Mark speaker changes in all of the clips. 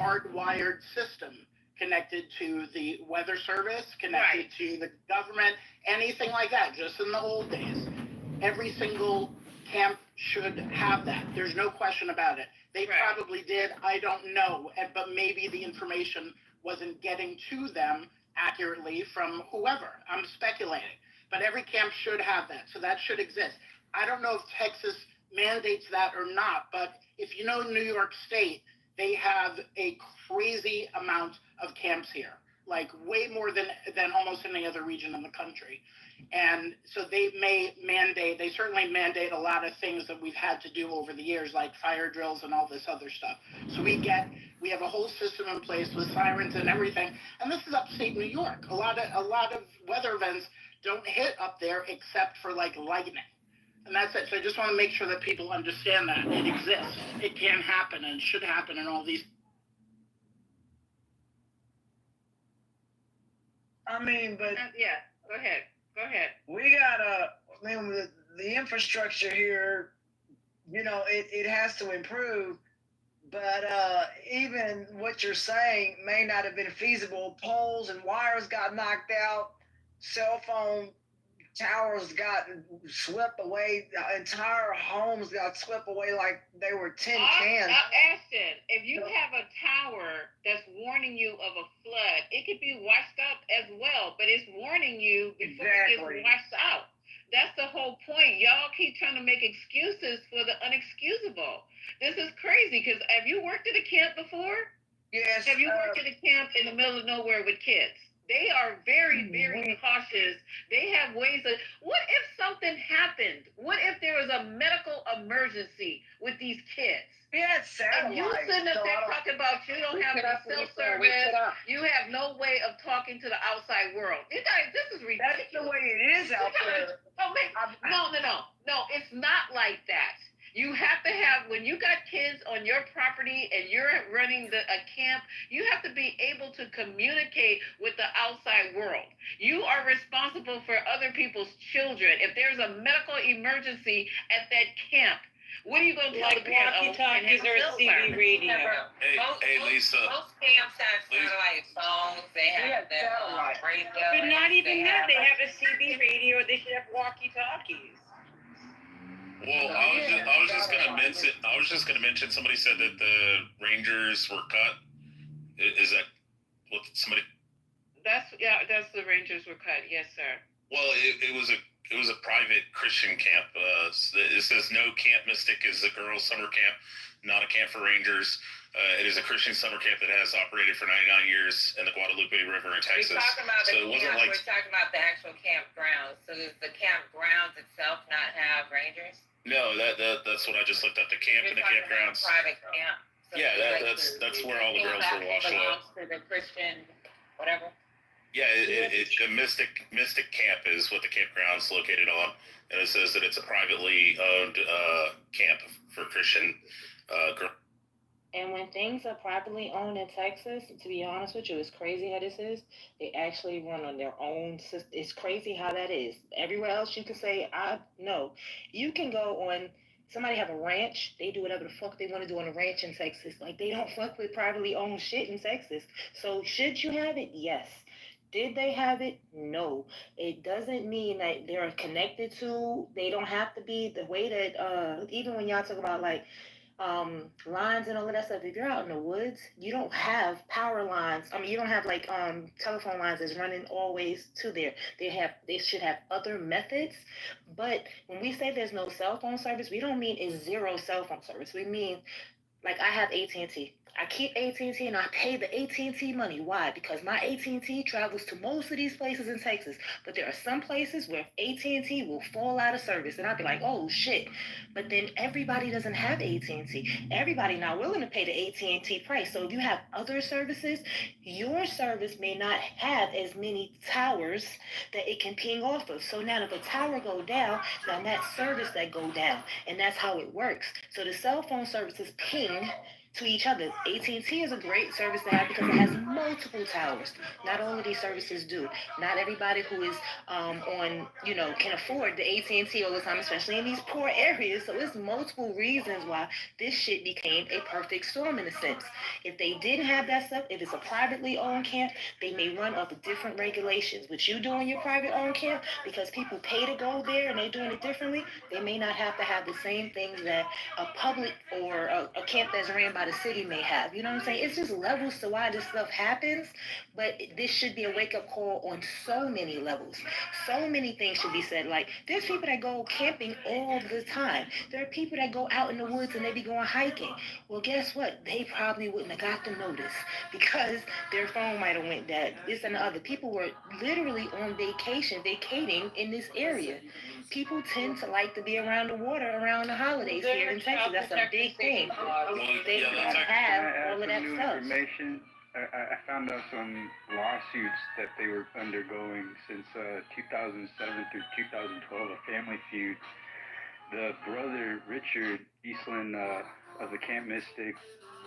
Speaker 1: hardwired system connected to the weather service, connected to the government, anything like that, just in the old days. Every single camp should have that. There's no question about it. They probably did. I don't know. But maybe the information wasn't getting to them accurately from whoever. I'm speculating. But every camp should have that. So that should exist. I don't know if Texas mandates that or not, but if you know New York State, they have a crazy amount of camps here, like way more than almost any other region in the country. And so they certainly mandate a lot of things that we've had to do over the years, like fire drills and all this other stuff. So we have a whole system in place with sirens and everything. And this is upstate New York. A lot of weather events don't hit up there except for like lightning. And that's it. So I just want to make sure that people understand that it exists. It can happen and should happen in all these.
Speaker 2: I mean, but
Speaker 3: yeah, go ahead.
Speaker 2: We got the infrastructure here, it has to improve. But even what you're saying may not have been feasible. Poles and wires got knocked out. Cell phone towers got swept away. Entire homes got swept away like they were tin cans.
Speaker 3: Ashton, if you have a tower that's warning you of a flood, it could be washed up as well, but it's warning you before it gets washed out. That's the whole point. Y'all keep trying to make excuses for the unexcusable. This is crazy, because have you worked at a camp before?
Speaker 2: Yes.
Speaker 3: Have you worked at a camp in the middle of nowhere with kids? They are very, very cautious. They have ways of, what if something happened? What if there was a medical emergency with these kids?
Speaker 2: Yeah, it's
Speaker 3: and you sitting up there talking about you don't have any cell service, you have no way of talking to the outside world. You guys, this is ridiculous.
Speaker 2: That's the way it is out there.
Speaker 3: No, it's not like that. You have to have, when you got kids on your property and you're running a camp, you have to be able to communicate with the outside world. You are responsible for other people's children. If there's a medical emergency at that camp, what are you going to tell the parents?
Speaker 4: Walkie-talkies or a CB radio.
Speaker 5: Hey, Lisa.
Speaker 6: Most camps have satellite phones. They have their radio.
Speaker 4: But not even that. They have a CB radio. They should have walkie-talkies.
Speaker 5: Well, I was just gonna mention. Somebody said that the Rangers were cut. Is that what somebody?
Speaker 3: That's the Rangers were cut. Yes, sir.
Speaker 5: Well, it was a private Christian camp. It says no Camp Mystic is a girls' summer camp, not a camp for Rangers. It is a Christian summer camp that has operated for 99 years in the Guadalupe River in Texas.
Speaker 6: We're talking about we're talking about the actual campgrounds. So does the campgrounds itself not have Rangers?
Speaker 5: No, that's what I just looked up. The camp and the campgrounds.
Speaker 6: Private camp. So
Speaker 5: that's where all the girls were washed up.
Speaker 6: To the Christian, whatever.
Speaker 5: Yeah, the Mystic Camp is what the campground's located on, and it says that it's a privately owned camp for Christian girls.
Speaker 7: And when things are privately owned in Texas, to be honest with you, it's crazy how this is. They actually run on their own system. It's crazy how that is. Everywhere else you can say, no. You can go on, somebody have a ranch, they do whatever the fuck they want to do on a ranch in Texas. Like, they don't fuck with privately owned shit in Texas. So should you have it? Yes. Did they have it? No. It doesn't mean that they're connected to, they don't have to be the way that, even when y'all talk about like, lines and all of that stuff. If you're out in the woods, you don't have power lines. I mean, you don't have like telephone lines that's running always to there. They should have other methods. But when we say there's no cell phone service, we don't mean it's zero cell phone service. We mean, like, I have AT&T. I keep AT&T and I pay the AT&T money. Why? Because my AT&T travels to most of these places in Texas. But there are some places where AT&T will fall out of service. And I'll be like, oh, shit. But then everybody doesn't have AT&T. Everybody not willing to pay the AT&T price. So if you have other services, your service may not have as many towers that it can ping off of. So now if a tower go down, now that service that go down. And that's how it works. So the cell phone services ping to each other. AT&T is a great service to have because it has multiple towers. Not all of these services do. Not everybody who is on, can afford the AT&T all the time, especially in these poor areas. So it's multiple reasons why this shit became a perfect storm in a sense. If they didn't have that stuff, if it's a privately owned camp, they may run off of different regulations. What you do in your private owned camp, because people pay to go there and they're doing it differently, they may not have to have the same things that a public or a camp that's ran by the city may have. You know what I'm saying? It's just levels to why this stuff happens, but this should be a wake-up call on so many levels. So many things should be said. Like, there's people that go camping all the time. There are people that go out in the woods and they be going hiking. Well, guess what? They probably wouldn't have got the notice because their phone might have went dead. This and the other. People were literally on vacating in this area. People tend to like to be around the water around the holidays here in Texas. That's a big thing. They
Speaker 5: that's
Speaker 7: have all of that
Speaker 8: new
Speaker 7: stuff.
Speaker 8: Information. I found out some lawsuits that they were undergoing since 2007 through 2012, a family feud. The brother, Richard Eastland, of the Camp Mystic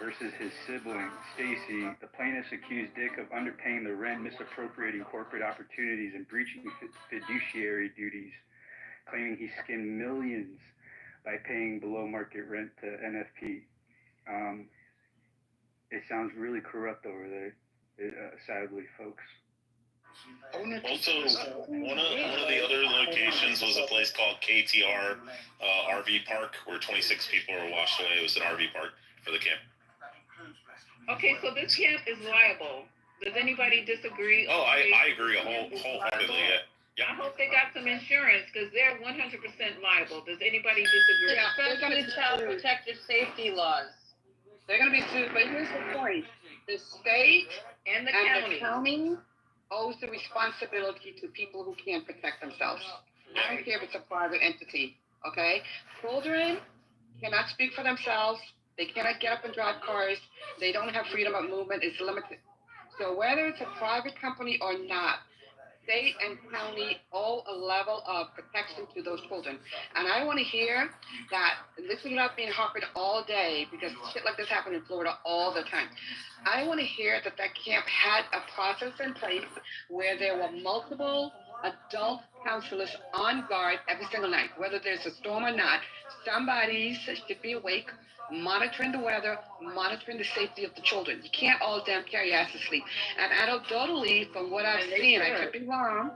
Speaker 8: versus his sibling, Stacy, the plaintiffs accused Dick of underpaying the rent, misappropriating corporate opportunities, and breaching fiduciary duties, claiming he skimmed millions by paying below market rent to NFP. It sounds really corrupt over there, sadly, folks.
Speaker 5: Also, one of the other locations was a place called KTR RV Park, where 26 people were washed away. It was an RV park for the camp.
Speaker 3: Okay, so this camp is liable. Does anybody disagree?
Speaker 5: Oh, I agree wholeheartedly. Yeah.
Speaker 3: I hope they got some insurance because they're 100% liable. Does anybody disagree?
Speaker 9: Yeah, they're going to child protective safety laws. They're going to be sued, but here's the point. The state
Speaker 3: And the
Speaker 9: and
Speaker 3: county.
Speaker 9: the county owes the responsibility to people who can't protect themselves. I don't care if it's a private entity, okay? Children cannot speak for themselves. They cannot get up and drive cars. They don't have freedom of movement. It's limited. So whether it's a private company or not, state and county owe a level of protection to those children. And I want to hear that, this is not being harped all day because shit like this happened in Florida all the time. I want to hear that camp had a process in place where there were multiple adult counselors on guard every single night. Whether there's a storm or not, somebody should be awake, monitoring the weather, monitoring the safety of the children. You can't all damn carry ass to sleep. And anecdotally, from what I've seen, I could be wrong,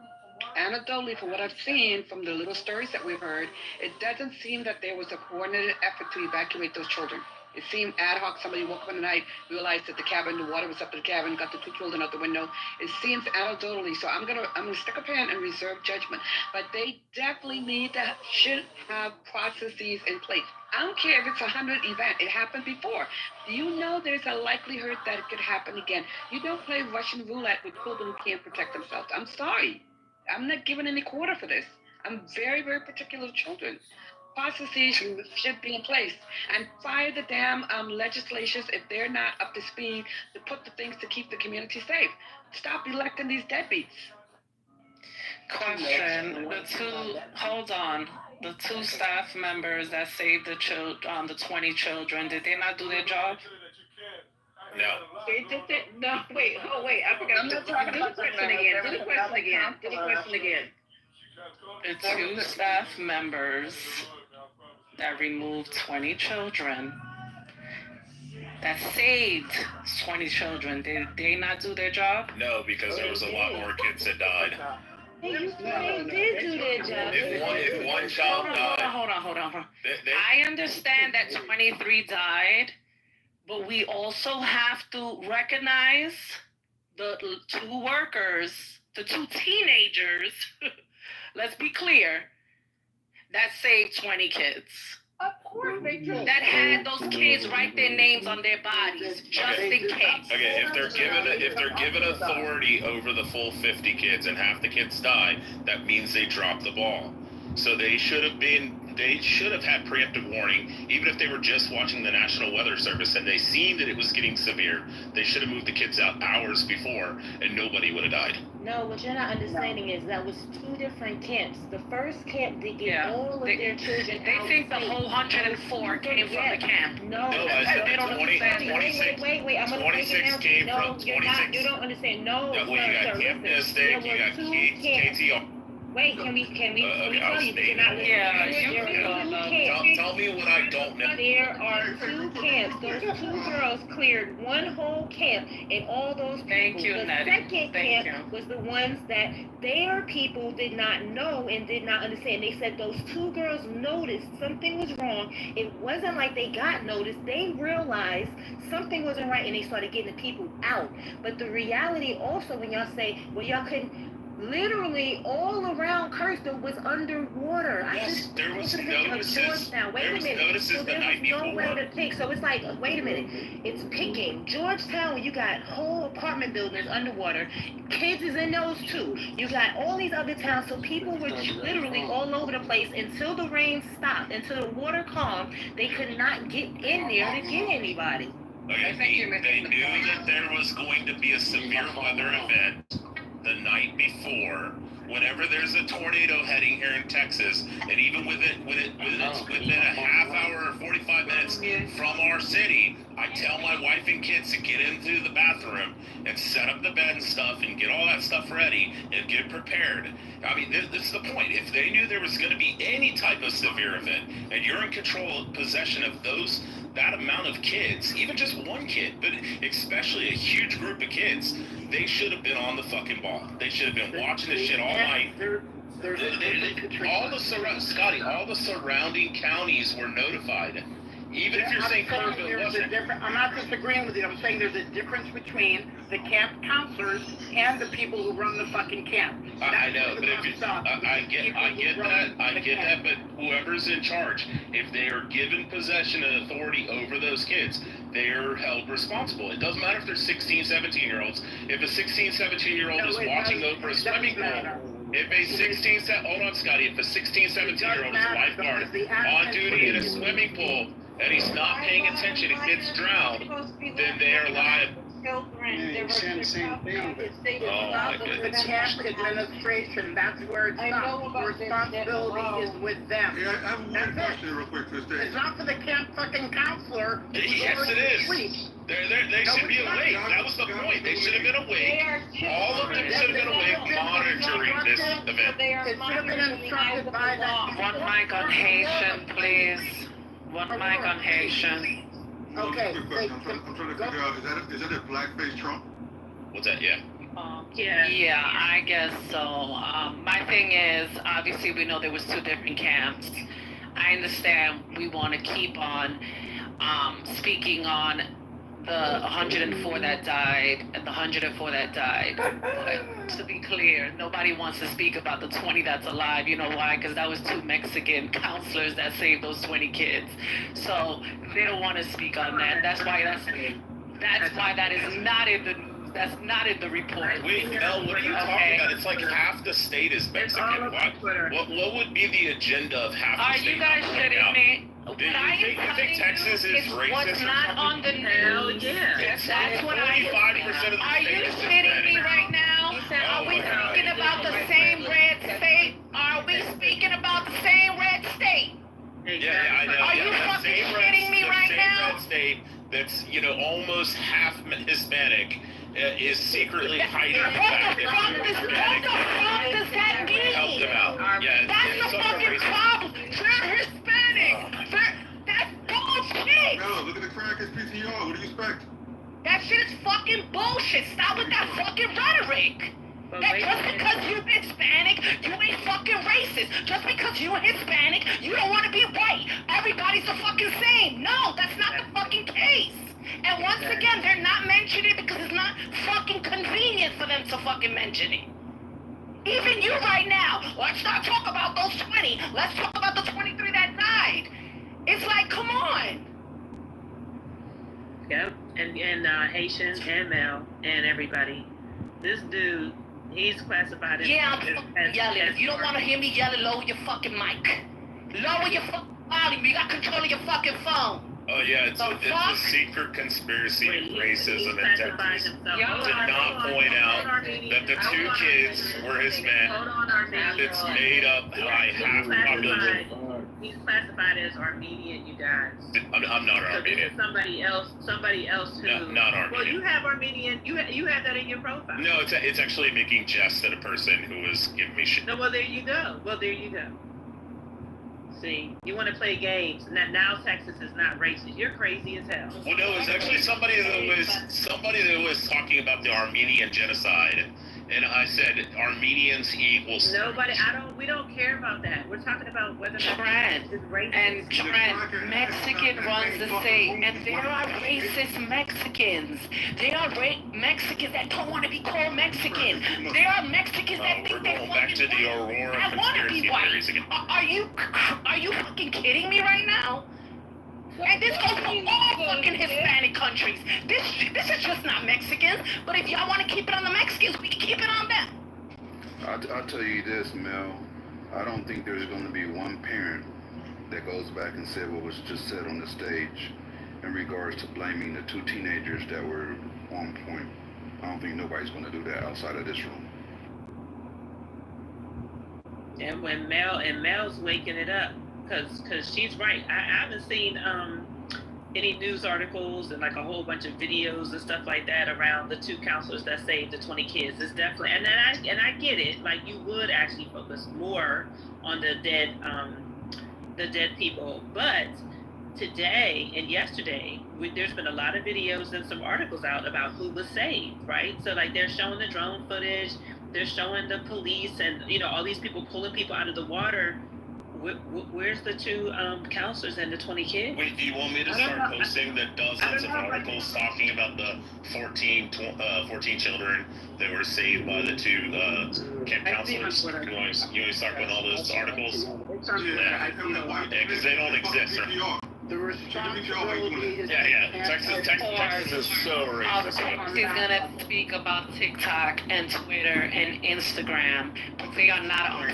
Speaker 9: anecdotally, from what I've seen, from the little stories that we've heard, it doesn't seem that there was a coordinated effort to evacuate those children. It seemed ad hoc. Somebody woke up in the night, realized that the water was up to the cabin, got the two children out the window. It seems anecdotally. So I'm gonna stick a pen and reserve judgment. But they definitely should have processes in place. I don't care if it's a 100 event. It happened before. You know there's a likelihood that it could happen again. You don't play Russian roulette with children who can't protect themselves. I'm sorry. I'm not giving any quarter for this. I'm very, very particular to children. Processes should be in place, and fire the damn legislatures if they're not up to speed to put the things to keep the community safe. Stop electing these deadbeats.
Speaker 10: Question: the two staff members that saved the 20 children, did they not do their job?
Speaker 5: No.
Speaker 3: They just did. No, wait. Oh, wait. I forgot. Do the question again.
Speaker 10: The two staff members that removed 20 children, that saved 20 children, did they not do their job?
Speaker 5: No, because there was a lot more kids that died.
Speaker 7: They did do their job.
Speaker 5: If one child died.
Speaker 10: Hold on. I understand that 23 died, but we also have to recognize the two workers, the two teenagers, let's be clear, that saved 20 kids.
Speaker 9: Of course they do.
Speaker 10: That had those kids write their names on their bodies, just in case.
Speaker 5: Okay, if they're given authority over the full 50 kids and half the kids die, that means they dropped the ball. So they should have been they should have had preemptive warning, even if they were just watching the National Weather Service and they seen that it was getting severe. They should have moved the kids out hours before, and nobody would have died.
Speaker 7: No, what you're not understanding is that was 2 different camps. The first camp, they get all of their children
Speaker 10: They
Speaker 7: out
Speaker 10: think the
Speaker 7: safe.
Speaker 10: whole 104 came from the camp.
Speaker 7: No,
Speaker 5: No, I said
Speaker 10: they don't
Speaker 5: 20,
Speaker 10: understand.
Speaker 5: 26,
Speaker 7: wait. I'm gonna break it
Speaker 5: 26
Speaker 7: down.
Speaker 5: came
Speaker 7: No,
Speaker 5: from
Speaker 7: you're
Speaker 5: 26.
Speaker 7: not. You don't understand. No,
Speaker 5: Well, you got Camp Mystic, you got KTR.
Speaker 7: Wait, can we tell you?
Speaker 5: I'll
Speaker 7: Because you're not listening.
Speaker 10: Yeah,
Speaker 5: Tell me what I don't know.
Speaker 7: There are 2 camps. Those 2 girls cleared one whole camp, and all those people.
Speaker 10: Thank you,
Speaker 7: the
Speaker 10: Nettie.
Speaker 7: second
Speaker 10: Thank
Speaker 7: camp was the ones that their people did not know and did not understand. They said those 2 girls noticed something was wrong. It wasn't like they got noticed. They realized something wasn't right, and they started getting the people out. But the reality also, when y'all say, well, y'all couldn't. Literally all around Kirksville was underwater.
Speaker 5: Yes, there was notices.
Speaker 7: Georgetown. Wait
Speaker 5: There
Speaker 7: a
Speaker 5: was
Speaker 7: minute.
Speaker 5: notices
Speaker 7: So
Speaker 5: the
Speaker 7: there
Speaker 5: night
Speaker 7: was no
Speaker 5: before.
Speaker 7: way to pick. So it's like, wait a minute. It's picking. Georgetown, you got whole apartment buildings underwater. Kids is in those too. You got all these other towns. So people were literally all over the place until the rain stopped, until the water calmed. They could not get in there to get anybody.
Speaker 5: Okay, they knew that there was going to be a severe weather event the night before. Whenever there's a tornado heading here in Texas, and even within a half hour or 45 minutes from our city, I tell my wife and kids to get into the bathroom and set up the bed and stuff and get all that stuff ready and get prepared. I mean, this is the point. If they knew there was going to be any type of severe event, and you're in control, possession of that amount of kids, even just one kid, but especially a huge group of kids, they should have been on the fucking ball. They should have been watching this shit all night. All the surrounding counties were notified. Even if you're saying Kerrville wasn't.
Speaker 1: I'm not disagreeing with you. I'm saying there's a difference between the camp counselors and the people who run the fucking camp.
Speaker 5: I know, but if I get that, but whoever's in charge, if they are given possession and authority over those kids, they are held responsible. It doesn't matter if they're 16, 17-year-olds. If a 16, 17-year-old is watching over a swimming pool, if a 16, hold on, Scotty, if a 16, 17-year-old is a lifeguard on duty in a swimming pool and he's not paying attention and gets drowned, then they are liable.
Speaker 1: They're saying the same thing, but
Speaker 5: The
Speaker 1: camp administration, that's where it's not. The responsibility is with them.
Speaker 11: Yeah, I have one question real quick, sister.
Speaker 1: It's not for the camp fucking counselor.
Speaker 5: Yes, it is. They should be awake. That was the point. They should have been awake. All of them should have been awake monitoring this event.
Speaker 1: It should have been instructed by them.
Speaker 10: One mic on Haitian, please. One mic on Haitian.
Speaker 1: Okay.
Speaker 11: I'm trying to figure out, is that a blackface Trump?
Speaker 5: What's that? Yeah.
Speaker 10: Yeah, I guess so. My thing is, obviously, we know there was 2 different camps. I understand we want to keep on speaking on the 104 that died and the 104 that died. But to be clear, nobody wants to speak about the 20 that's alive. You know why? Because that was 2 Mexican counselors that saved those 20 kids. So they don't want to speak on that. That's why that is not in the news. That's not in the report.
Speaker 5: Wait, Mel, what are you talking about? It's like half the state is Mexican. What would be the agenda of half the state?
Speaker 10: Are you guys shitting me?
Speaker 5: Do you think Texas is racist?
Speaker 10: What's not on the news? That's what I.
Speaker 5: 45% of the
Speaker 10: Are you
Speaker 5: state is
Speaker 10: shitting me
Speaker 5: Hispanic.
Speaker 10: right now? Are we speaking about the same red state? Are we speaking about the same red state?
Speaker 5: Yeah, I know.
Speaker 10: Are you fucking shitting me right now?
Speaker 5: Red state that's, almost half Hispanic is secretly hiding the fact that
Speaker 10: What the fuck does that mean?
Speaker 5: help them out. Yeah,
Speaker 10: That's
Speaker 5: it's
Speaker 10: the
Speaker 5: such a
Speaker 10: fucking
Speaker 5: racist.
Speaker 10: problem. They're Hispanic. That's bullshit.
Speaker 11: No, look at the crackers PTR. What do you expect?
Speaker 10: That shit is fucking bullshit. Stop with that fucking rhetoric. That just because you're Hispanic, you ain't fucking racist. Just because you're Hispanic, you don't want to be white. Everybody's the fucking same. No, that's not the fucking case. And once again, they're not mentioning it because it's not fucking convenient for them to fucking mention it. Even you right now, let's not talk about those 20. Let's talk about the 23 that died. It's like, come on.
Speaker 12: Yep, and Haitian and Mel and everybody. This dude, he's classified as...
Speaker 10: Yeah, I'm yelling. If you don't want to hear me yelling, lower your fucking mic. Lower your volume. You got control of your fucking phone.
Speaker 5: Oh yeah, it's a secret conspiracy of racism in Texas. Did not point out that the two kids were his men. It's made up by half population.
Speaker 12: He's classified as Armenian, you guys.
Speaker 5: I'm not Armenian.
Speaker 12: Somebody else who.
Speaker 5: No, not Armenian.
Speaker 12: Well, you have Armenian. You have that in your profile.
Speaker 5: No, it's actually making jest at a person who was giving me shit.
Speaker 12: No, well there you go. See, you want to play games. Now Texas is not racist. You're crazy as hell.
Speaker 5: Well, no, it's actually somebody that was talking about the Armenian genocide, and I said Armenians equals.
Speaker 12: We don't care about that. We're talking about whether
Speaker 10: Trent, Mexican runs the state, and there are racist Mexicans. There are Mexicans that don't want to be called Mexican. There are Mexicans that think they want
Speaker 5: back to the Aurora
Speaker 10: I want to be white. Are you fucking kidding me right now? And this goes for all fucking Hispanic countries. This is just not Mexicans. But if y'all want to keep it on the Mexicans, we can keep it on them.
Speaker 11: I'll tell you this, Mel. I don't think there's going to be one parent that goes back and said what was just said on the stage in regards to blaming the two teenagers that were on point. I don't think nobody's going to do that outside of this room.
Speaker 12: And when Mel's waking it up, cause she's right. I haven't seen any news articles and like a whole bunch of videos and stuff like that around the two counselors that saved the 20 kids. It's definitely and I get it. Like you would actually focus more on the dead people, but today and yesterday there's been a lot of videos and some articles out about who was saved, right? So like they're showing the drone footage, they're showing the police and all these people pulling people out of the water. Where's the two counselors and the 20 kids?
Speaker 5: Wait, do you want me to start posting the dozens of articles talking about the 14 children that were saved by the two camp counselors? You want to start with all those articles? Yeah, because they don't exist.
Speaker 1: The responsibility is
Speaker 5: Texas is so racist.
Speaker 10: He's gonna speak about TikTok and Twitter and Instagram, but they are not on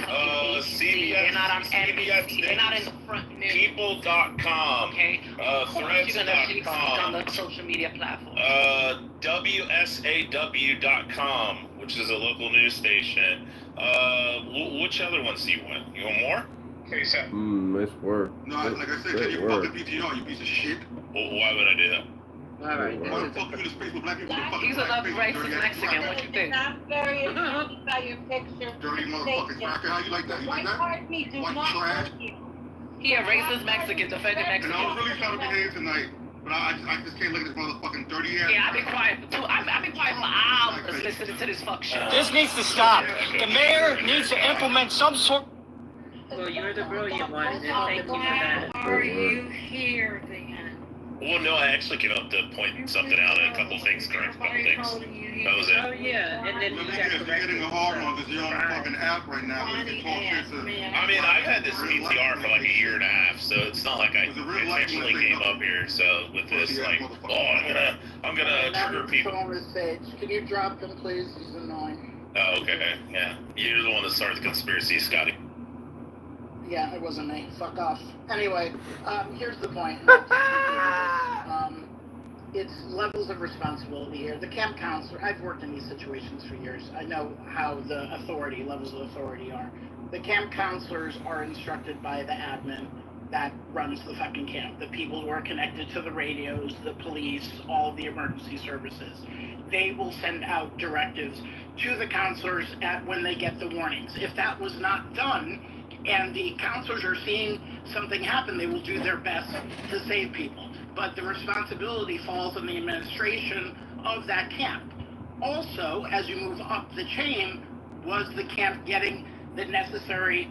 Speaker 5: CBS,
Speaker 10: they're not on NBC, they're not in the front news.
Speaker 5: People.com,
Speaker 10: okay?
Speaker 5: Threads.com,
Speaker 10: on the social media platform.
Speaker 5: WSAW.com, which is a local news station. Which other ones do you want? You want more?
Speaker 11: Nice work. No, like I said, check your fucking PTR, you piece of shit.
Speaker 5: Well, why would I do that?
Speaker 11: Why the fuck you in the space with black people?
Speaker 10: He's another racist Mexican. What you think?
Speaker 13: I'm very impressed by your picture.
Speaker 11: Dirty motherfucking cracker. How you like that? You like that? White trash.
Speaker 10: He a racist Mexican defending Mexico.
Speaker 11: And I was really trying to behave tonight, but I just can't look at this motherfucking dirty ass.
Speaker 10: Yeah, I've been quiet for hours listening to this fuck shit.
Speaker 14: This needs to stop. The mayor needs to implement some sort.
Speaker 12: Well, you're the brilliant one, and thank you for that.
Speaker 13: Are you here then?
Speaker 5: Well, no, I actually came up to point something out and a couple things, correct a couple things. That was it.
Speaker 12: Oh, yeah, and then you got
Speaker 11: You're getting a hard one because you're on the fucking app right now. Where you can talk shit to.
Speaker 5: I mean, I've had this PTR for like a year and a half, so it's not like I intentionally came up here. So with this, like, I'm gonna trigger people.
Speaker 1: Can you drop him, please? He's annoying.
Speaker 5: Oh, okay, yeah. You're the one that started the conspiracy, Scotty.
Speaker 1: Yeah, it wasn't me. Fuck off. Anyway, here's the point. It's levels of responsibility here. The camp counselor, I've worked in these situations for years. I know how the levels of authority are. The camp counselors are instructed by the admin that runs the fucking camp. The people who are connected to the radios, the police, all the emergency services. They will send out directives to the counselors when they get the warnings. If that was not done, and the counselors are seeing something happen, they will do their best to save people. But the responsibility falls on the administration of that camp. Also, as you move up the chain, was the camp getting the necessary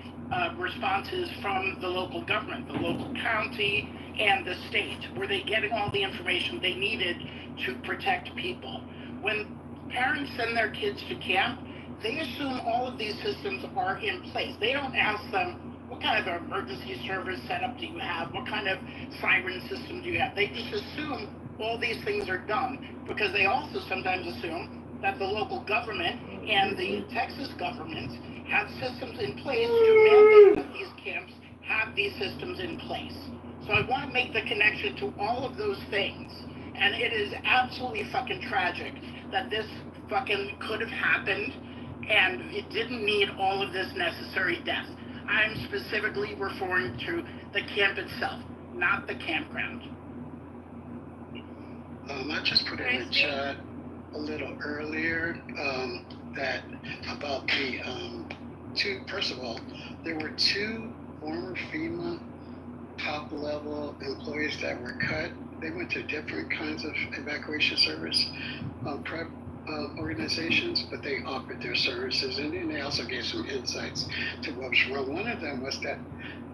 Speaker 1: responses from the local government, the local county, and the state? Were they getting all the information they needed to protect people? When parents send their kids to camp, they assume all of these systems are in place. They don't ask them, what kind of emergency service setup do you have? What kind of siren system do you have? They just assume all these things are done, because they also sometimes assume that the local government and the Texas government have systems in place to mandate that these camps have these systems in place. So I want to make the connection to all of those things. And it is absolutely fucking tragic that this fucking could have happened and it didn't need all of this necessary death. I'm specifically referring to the camp itself, not the campground.
Speaker 15: I just put in the chat a little earlier that about the first of all, there were 2 former FEMA top level employees that were cut. They went to different kinds of evacuation service prep organizations, but they offered their services, and then they also gave some insights to what was wrong. One of them was that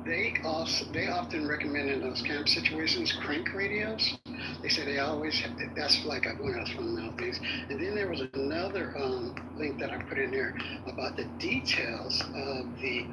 Speaker 15: they often recommend in those camp situations crank radios. They say they always have, that's like one of those phone mouthpiece. And then there was another link that I put in there about the details of the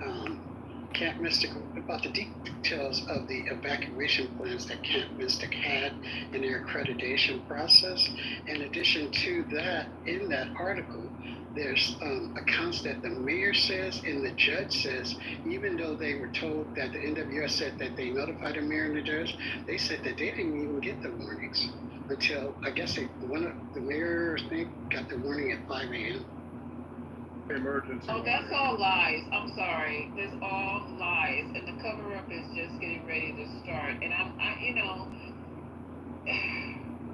Speaker 15: Camp Mystic, about the details of the evacuation plans that Camp Mystic had in their accreditation process. In addition to that, in that article, there's accounts that the mayor says and the judge says, even though they were told that the NWS said that they notified the mayor and the judge, they said that they didn't even get the warnings until, I guess, the mayor, I think, got the warning at 5 a.m.
Speaker 16: Emergency.
Speaker 3: Oh, that's all lies. I'm sorry. That's all lies. And the cover up is just getting ready to start. And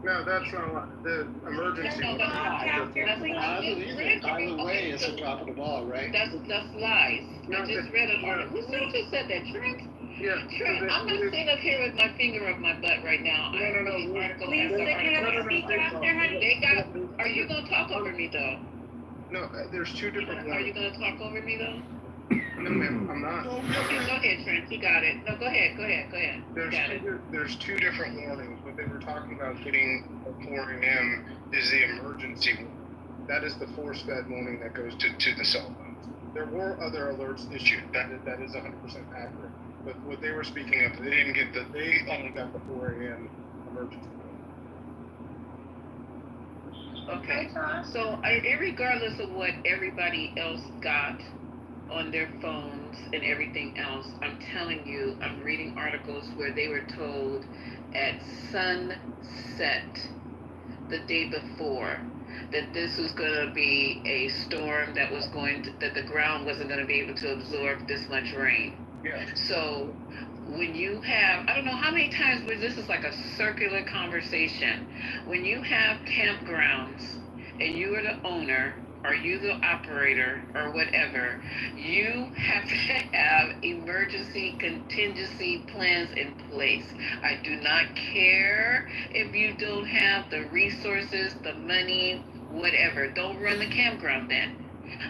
Speaker 16: No, that's not the emergency.
Speaker 3: No, that's lies. That's lies.
Speaker 15: I believe it. Either way, it's a drop of the ball, right?
Speaker 3: That's lies. I just read an article. Who just said that? Trent?
Speaker 16: Yeah.
Speaker 3: Trent, I'm not sitting up here with my finger up my butt right now.
Speaker 16: No.
Speaker 3: Article
Speaker 4: Please,
Speaker 3: after
Speaker 4: can I
Speaker 3: article.
Speaker 4: speak after, honey?
Speaker 3: Are you going to talk over me, though?
Speaker 16: No, there's 2 different.
Speaker 3: Are you going to talk over me, though?
Speaker 16: No, ma'am, I'm not.
Speaker 3: Okay, go ahead, Trent. You got it. No, go ahead.
Speaker 16: There's 2 different warnings. What they were talking about getting at 4 a.m. is the emergency warning. That is the force-fed warning that goes to the cell phones. There were other alerts issued. That is 100% accurate. But what they were speaking of, they only got the 4 a.m. emergency warning.
Speaker 3: Okay, so regardless of what everybody else got on their phones and everything else, I'm telling you, I'm reading articles where they were told at sunset the day before that this was going to be a storm that the ground wasn't going to be able to absorb this much rain.
Speaker 16: Yeah.
Speaker 3: So when you have, I don't know how many times, but this is like a circular conversation. When you have campgrounds and you are the owner or you the operator or whatever, you have to have emergency contingency plans in place. I do not care if you don't have the resources, the money, whatever. Don't run the campground then.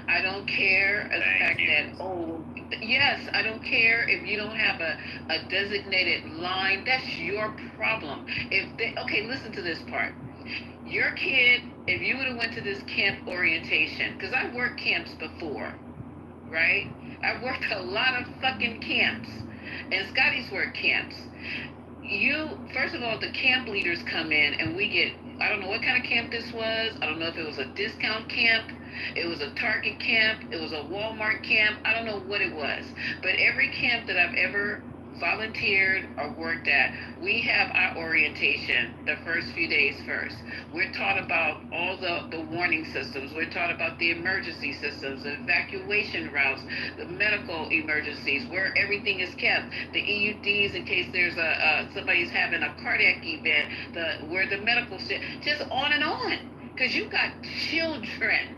Speaker 3: I don't care the fact that, yes, I don't care if you don't have a designated line. That's your problem. Listen to this part. Your kid, if you would have went to this camp orientation, because I've worked camps before, right? I've worked a lot of fucking camps, and Scotty's worked camps. First of all, the camp leaders come in and we get, I don't know what kind of camp this was. I don't know if it was a discount camp. It was a Target camp. It was a Walmart camp. I don't know what it was. But every camp that I've ever volunteered or worked at, we have our orientation the first few days first. We're taught about all the warning systems. We're taught about the emergency systems, the evacuation routes, the medical emergencies, where everything is kept, the EUDs in case there's somebody's having a cardiac event, where the medical shit, just on and on. Because you got children,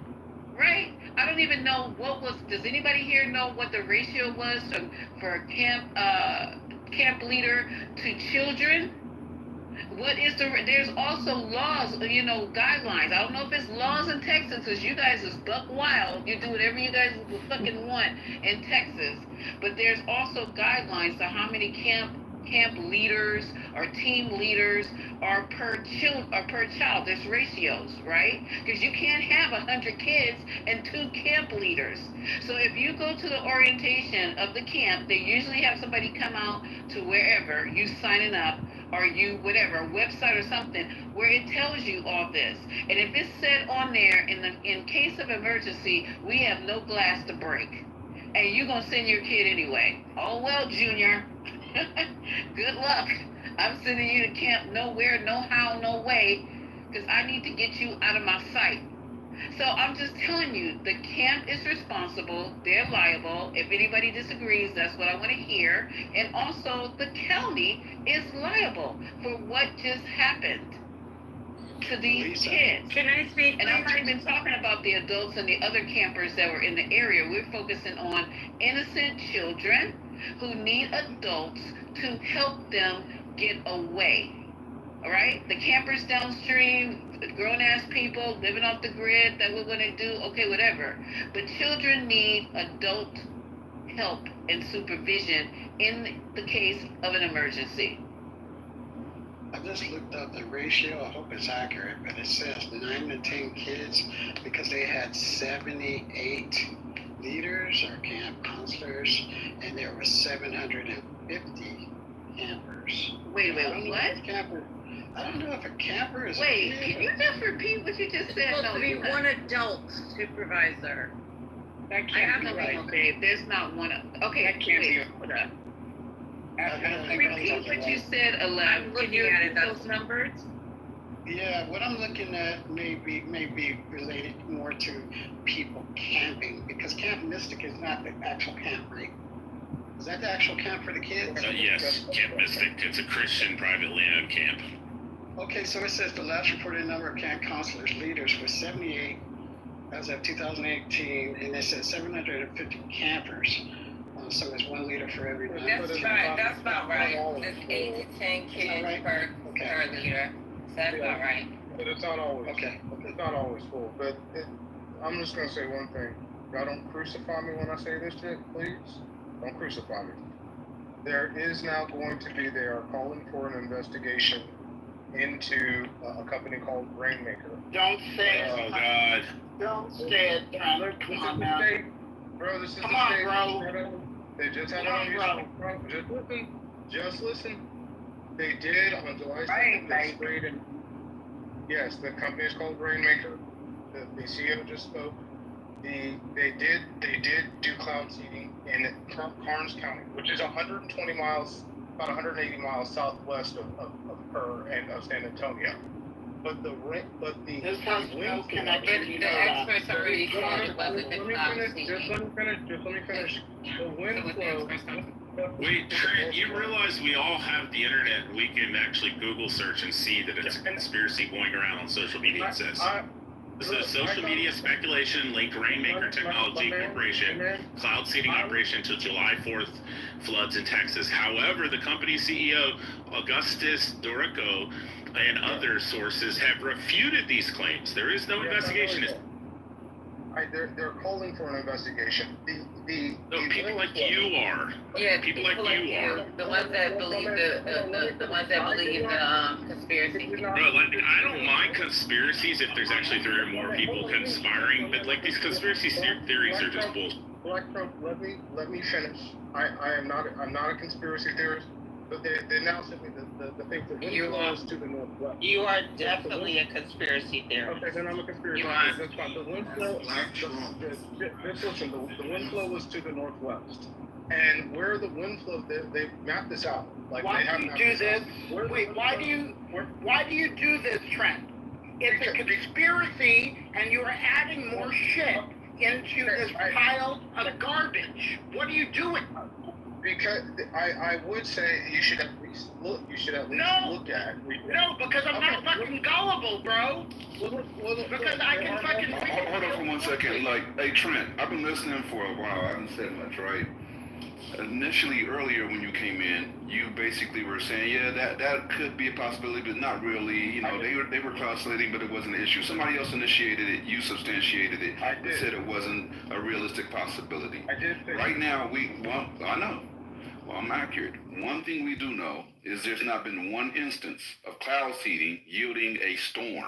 Speaker 3: right? I don't even know does anybody here know what the ratio was for camp leader to children? There's also laws, guidelines. I don't know if it's laws in Texas, because you guys is buck wild. You do whatever you guys fucking want in Texas. But there's also guidelines to how many camp leaders or team leaders are per child. There's ratios, right? Because you can't have 100 kids and 2 camp leaders. So if you go to the orientation of the camp, they usually have somebody come out to wherever you signing up, or you whatever, a website or something, where it tells you all this. And if it's said on there, in case of emergency, we have no glass to break. and you're gonna send your kid anyway. Oh well, Junior. Good luck. I'm sending you to camp nowhere, no how, no way, because I need to get you out of my sight. So I'm just telling you, the camp is responsible. They're liable. If anybody disagrees, that's what I want to hear. And also, the county is liable for what just happened to these kids.
Speaker 4: Can I speak?
Speaker 3: And I'm not even talking about the adults and the other campers that were in the area. We're focusing on innocent children who need adults to help them get away. All right? The campers downstream, grown-ass people living off the grid that we're going to do, okay, whatever. But children need adult help and supervision in the case of an emergency.
Speaker 15: I just looked up the ratio. I hope it's accurate, but it says 9 to 10 kids because they had 78 leaders or camp counselors, and there were 750 campers.
Speaker 3: Wait, what?
Speaker 15: Camper. I don't know if a camper is.
Speaker 3: Wait, can you just repeat what you just said?
Speaker 4: It's supposed to be one adult supervisor. That can't be right.
Speaker 3: Okay, there's not one. Okay,
Speaker 4: That can't be
Speaker 3: hold up. Repeat what you said, aloud.
Speaker 4: I'm looking at it. Those numbers.
Speaker 15: Yeah, what I'm looking at may be related more to people camping, because Camp Mystic is not the actual camp, right? Is that the actual camp for the kids?
Speaker 5: Yes, Camp Mystic. It's a Christian privately owned camp.
Speaker 15: Okay, so it says the last reported number of camp counselors leaders was 78 as of 2018, and it says 750 campers. So it's one leader for every.
Speaker 6: That's about right. It's 8 to 10 kids per leader. So that's about right.
Speaker 16: But it's not always.
Speaker 15: Okay.
Speaker 16: It's not always full. But I'm just gonna say one thing. Y'all don't crucify me when I say this shit, please. Don't crucify me. There is now going to be. They are calling for an investigation into a company called Rainmaker.
Speaker 1: Don't say it.
Speaker 5: Oh God.
Speaker 1: Don't say it, Trent. Come on now.
Speaker 16: Bro, this is
Speaker 1: Come
Speaker 16: the
Speaker 1: on,
Speaker 16: state.
Speaker 1: bro.
Speaker 16: They just had
Speaker 1: Come
Speaker 16: on
Speaker 1: on,
Speaker 16: YouTube.
Speaker 1: bro.
Speaker 16: Just listen. They did on July 2nd. They sprayed in. Yes, the company is called Rainmaker. The CEO just spoke. They did do cloud seeding in Karnes County, which is 120 miles, about 180 miles southwest of her and of San Antonio. But
Speaker 1: this has no connection.
Speaker 6: But the experts already said it wasn't the cloud seeding.
Speaker 16: Just let me finish. The wind flow.
Speaker 5: Wait, Trent, you realize we all have the internet and we can actually Google search and see that it's a conspiracy going around on social media, it says. This is social media speculation linked Rainmaker Technology Corporation cloud seeding operation until July 4th floods in Texas. However, the company's CEO, Augustus Dorico, and other sources have refuted these claims. There is no investigation.
Speaker 16: They're calling for an investigation.
Speaker 5: People like you are.
Speaker 6: Yeah,
Speaker 5: people like you are.
Speaker 6: The ones that believe the ones that believe the conspiracy.
Speaker 5: Bro, like, I don't mind conspiracies if there's actually 3 or more people conspiring, but like these conspiracy theories are just bullshit.
Speaker 16: Black Trump, let me finish. I'm not a conspiracy theorist. But they now said the thing that wind flows to the northwest.
Speaker 4: You are definitely a conspiracy theorist.
Speaker 16: Okay, then I'm a conspiracy theorist. That's fine. The wind flow. Listen, the wind flow was to the northwest, and where the wind flow, they mapped this out. Like
Speaker 1: Why
Speaker 16: they have
Speaker 1: do you
Speaker 16: mapped
Speaker 1: do
Speaker 16: this
Speaker 1: this?
Speaker 16: out.
Speaker 1: Wait, why do you do this, Trent? It's a conspiracy, and you are adding more shit into this pile of garbage. What are you doing?
Speaker 16: Because I would say you should at least look. You should at least look at.
Speaker 1: No, because I'm not fucking gullible, bro. Because I can fucking.
Speaker 11: Hold on for 1 second. Like, hey Trent, I've been listening for a while. I haven't said much, right? Initially, earlier when you came in, you basically were saying, yeah, that could be a possibility, but not really. You know, they were cloud seeding, but it wasn't an issue. Somebody else initiated it. You substantiated it.
Speaker 16: I did.
Speaker 11: Said it wasn't a realistic possibility.
Speaker 16: I did.
Speaker 11: Right now, I know. Well, I'm accurate. One thing we do know is there's not been one instance of cloud seeding yielding a storm.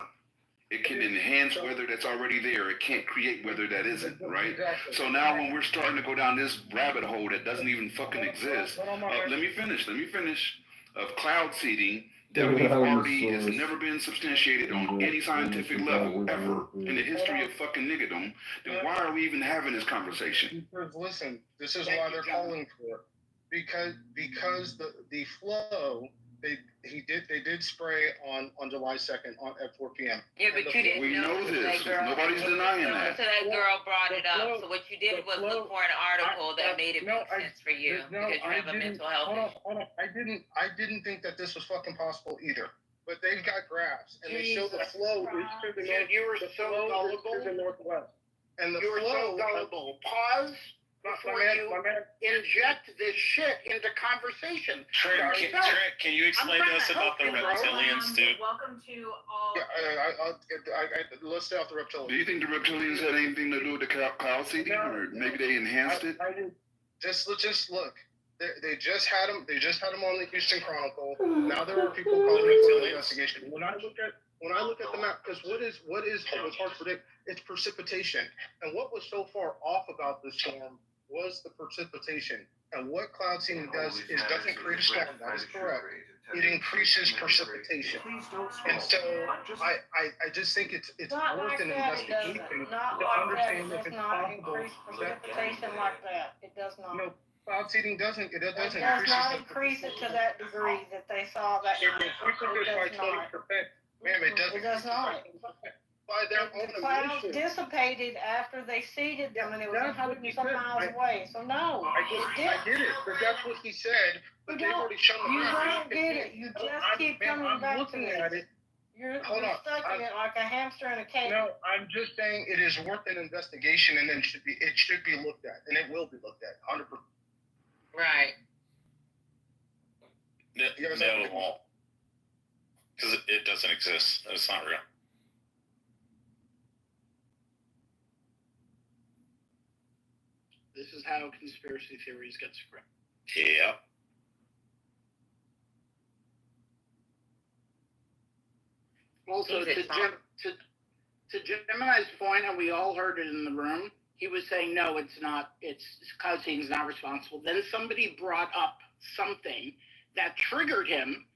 Speaker 11: It can enhance weather that's already there. It can't create weather that isn't, right? So now when we're starting to go down this rabbit hole that doesn't even fucking exist, let me finish, of cloud seeding already has never been substantiated on any scientific level ever in the history of fucking niggerdom, then why are we even having this conversation?
Speaker 16: Because listen, this is why they're calling for it. Because the flow they did spray on July 2nd at 4 p.m.
Speaker 6: Yeah, but you didn't
Speaker 11: We know this. Nobody's denying that.
Speaker 6: So that girl brought it up. So what you did was look for an article that made it make sense for you because you have a mental health issue.
Speaker 16: Hold on. I didn't think that this was fucking possible either. But they've got graphs and they show the flow is to the north.
Speaker 1: You were so gullible.
Speaker 16: To the northwest. And the
Speaker 1: you were
Speaker 16: flow.
Speaker 1: So gullible. Pause before you inject this shit into conversation.
Speaker 5: Trent, can you explain to us about the reptilians too?
Speaker 17: Welcome to all.
Speaker 16: Yeah, let's stay off the reptilians.
Speaker 11: Do you think the reptilians had anything to do with the cloud seeding, or maybe they enhanced it?
Speaker 16: Just look. They just had them. They just had them on the Houston Chronicle. Now there are people calling it for the investigation. When I look at the map, because what's hard to predict? It's precipitation. And what was so far off about this storm was the precipitation. And what cloud seeding does is doesn't create a storm. That is correct. It increases precipitation. And so I just think it's worth an investigation to understand if it's possible.
Speaker 13: Increase precipitation like that. It does not.
Speaker 16: No, cloud seeding doesn't. It does
Speaker 13: not increase it to that degree that they saw that.
Speaker 16: It increases it by 20%. Ma'am, it doesn't.
Speaker 13: It does not.
Speaker 16: By their own
Speaker 13: the clouds
Speaker 16: admission.
Speaker 13: dissipated after they seeded them, and it was 100 and some miles away. So no,
Speaker 16: I get it, but that's what he said. But they've already shown the
Speaker 13: You don't get it. You just keep coming back to it. You're stuck in it like a hamster in a cage.
Speaker 16: No, I'm just saying it is worth an investigation, and then it should be looked at, and it will be looked at, 100%.
Speaker 6: Right.
Speaker 5: No, because it doesn't exist. It's not real.
Speaker 1: This is how conspiracy theories get spread.
Speaker 5: Yeah.
Speaker 1: Also, to Gemini's point, and we all heard it in the room, he was saying, no, it's not, cloud seeding is not responsible. Then somebody brought up something that triggered him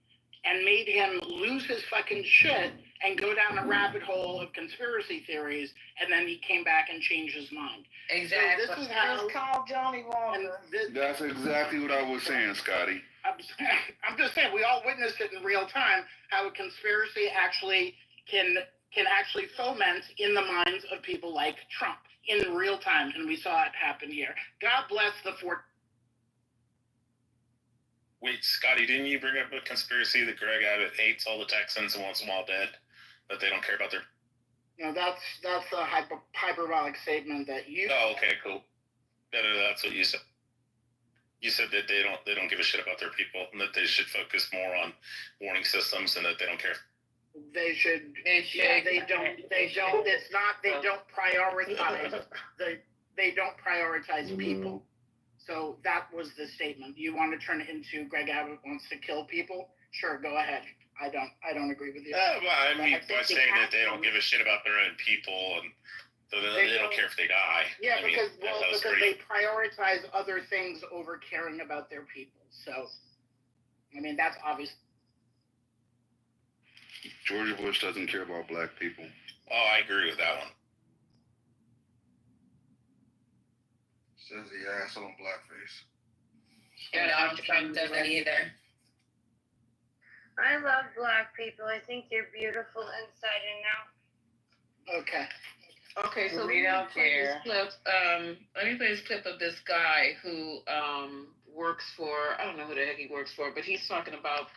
Speaker 1: and made him lose his fucking shit and go down a rabbit hole of conspiracy theories, and then he came back and changed his mind.
Speaker 6: Exactly.
Speaker 1: So this is how
Speaker 13: it's called Johnny Walker.
Speaker 11: That's exactly what I was saying, Scotty.
Speaker 1: I'm just saying, we all witnessed it in real time, how a conspiracy actually can actually foment in the minds of people like Trump in real time, and we saw it happen here. God bless the
Speaker 5: Wait, Scotty, didn't you bring up a conspiracy that Greg Abbott hates all the Texans and wants them all dead? That they don't care about their...
Speaker 1: No, that's a hyperbolic statement that you...
Speaker 5: Oh, okay, cool. No, that's what you said. You said that they don't give a shit about their people, and that they should focus more on warning systems, and that they don't care.
Speaker 1: They should. They don't. It's not. They don't prioritize. They don't prioritize people. So that was the statement. You want to turn it into Greg Abbott wants to kill people? Sure, go ahead. I don't agree with you.
Speaker 5: Well, I mean, by saying that they don't give a shit about their own people, and they don't care if they die.
Speaker 1: Yeah, because they prioritize other things over caring about their people. So, I mean, that's obvious.
Speaker 11: George Bush doesn't care about black people.
Speaker 5: Oh, I agree with that one.
Speaker 11: Says the ass on blackface.
Speaker 6: Yeah, Trump doesn't either.
Speaker 17: I love black people. I think they're beautiful inside and out.
Speaker 1: Okay,
Speaker 3: so let me play this clip of this guy who works for, I don't know who the heck he works for, but he's talking about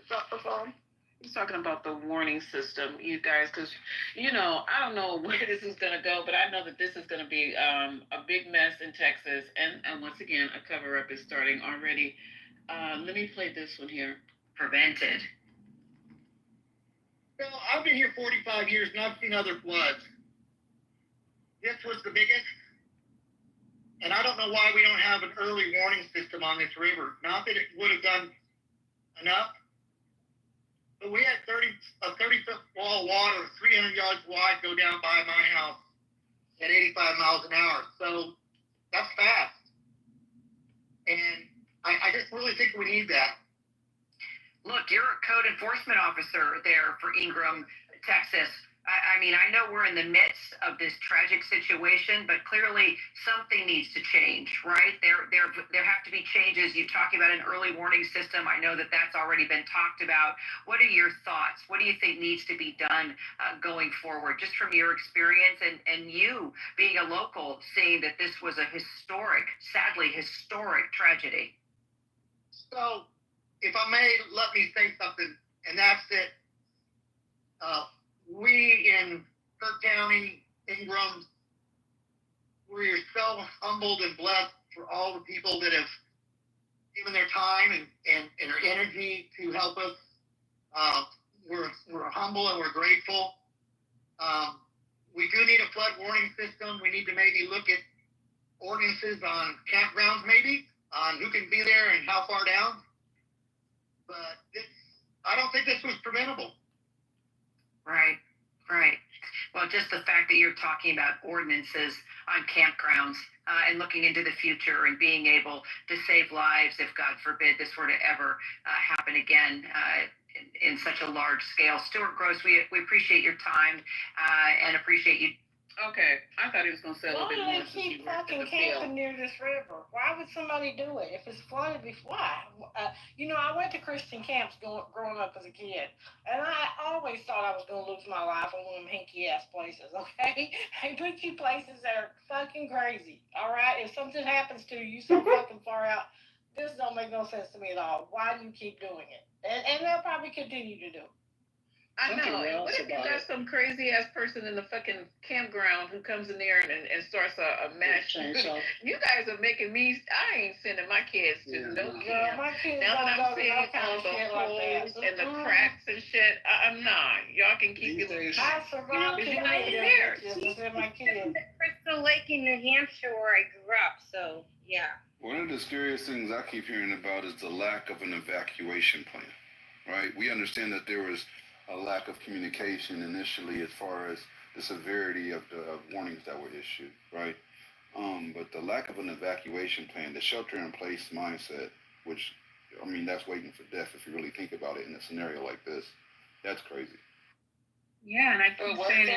Speaker 3: drop the phone. He's talking about the warning system, you guys, because, I don't know where this is going to go, but I know that this is going to be a big mess in Texas. And once again, a cover-up is starting already. Let me play this one here. Prevented.
Speaker 18: Well, I've been here 45 years and I've seen other floods. This was the biggest. And I don't know why we don't have an early warning system on this river. Not that it would have done enough. But we had a 30-foot wall of water, 300 yards wide, go down by my house at 85 miles an hour. So that's fast. And I just really think we need that.
Speaker 19: look, you're a code enforcement officer there for Ingram, Texas. I mean, I know we're in the midst of this tragic situation, but clearly something needs to change, right? There have to be changes. You're talking about an early warning system. I know that that's already been talked about. What are your thoughts? What do you think needs to be done going forward, just from your experience and you being a local, seeing that this was a sadly historic tragedy?
Speaker 18: So, if I may, let me say something, and that's it. We in Kirk County, Ingram, we're so humbled and blessed for all the people that have given their time and their energy to help us. We're humble and we're grateful. We do need a flood warning system. We need to maybe look at ordinances on campgrounds, maybe, on who can be there and how far down. But I don't think this was preventable.
Speaker 19: Right. Well, just the fact that you're talking about ordinances on campgrounds and looking into the future and being able to save lives if, God forbid, this were to ever happen again in such a large scale. Stuart Gross, we appreciate your time and appreciate you.
Speaker 3: Okay, I thought he was going to say a little bit more.
Speaker 13: Why do they keep fucking camping near this river? Why would somebody do it? If it's flooded before, why? I went to Christian camps growing up as a kid, and I always thought I was going to lose my life on one of them hinky-ass places, okay? They put you places that are fucking crazy, all right? If something happens to you so fucking far out, this don't make no sense to me at all. Why do you keep doing it? And they'll probably continue to do it.
Speaker 3: I know. What if you got some crazy ass person in the fucking campground who comes in there and starts a match? You guys are making me. I ain't sending my kids to no camp. Now that I'm seeing all the holes and the cracks and shit, I'm not. Y'all can keep it.
Speaker 13: I survived there. My kids.
Speaker 17: Crystal Lake in New Hampshire where I grew up. So yeah.
Speaker 11: One of the scariest things I keep hearing about is the lack of an evacuation plan. Right? We understand that there was a lack of communication initially as far as the severity of the warnings that were issued, right? But the lack of an evacuation plan, the shelter-in-place mindset, which, I mean, that's waiting for death if you really think about it in a scenario like this. That's crazy.
Speaker 6: Yeah, and I keep saying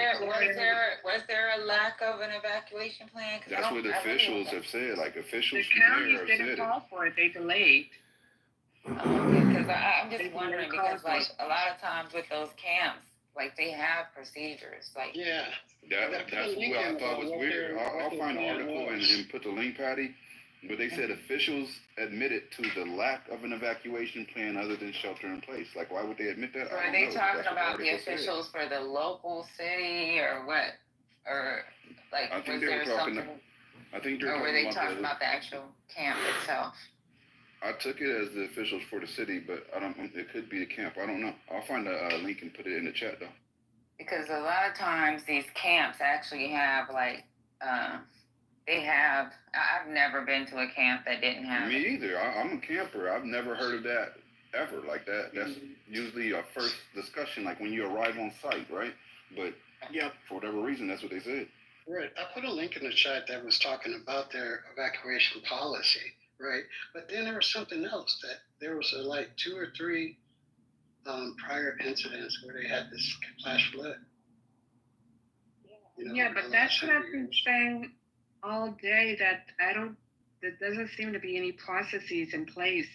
Speaker 6: was there a lack of an evacuation plan?
Speaker 11: That's what officials have said. Like officials
Speaker 6: the counties didn't call for it; they delayed. Because I'm just wondering because like a lot of times with those camps, like they have procedures. Like
Speaker 11: that's what I thought was weird. I'll find an article and put the link, Patty. But they said officials admitted to the lack of an evacuation plan other than shelter in place. Like, why would they admit that?
Speaker 6: So are they talking about the officials for the local city or what? Or like,
Speaker 11: I think they were talking. I think they're
Speaker 6: were they talking about the actual camp itself?
Speaker 11: I took it as the officials for the city, but I don't. It could be the camp. I don't know. I'll find a link and put it in the chat though.
Speaker 6: Because a lot of times these camps actually have like. They have. I've never been to a camp that didn't have.
Speaker 11: Me either. I'm a camper. I've never heard of that ever like that. That's usually a first discussion, like when you arrive on site, right? But for whatever reason, that's what they said.
Speaker 15: Right. I put a link in the chat that was talking about their evacuation policy, right? But then there was something else that there was like 2 or 3 prior incidents where they had this flash flood.
Speaker 20: But that's what I've been saying all day, that there doesn't seem to be any processes in place.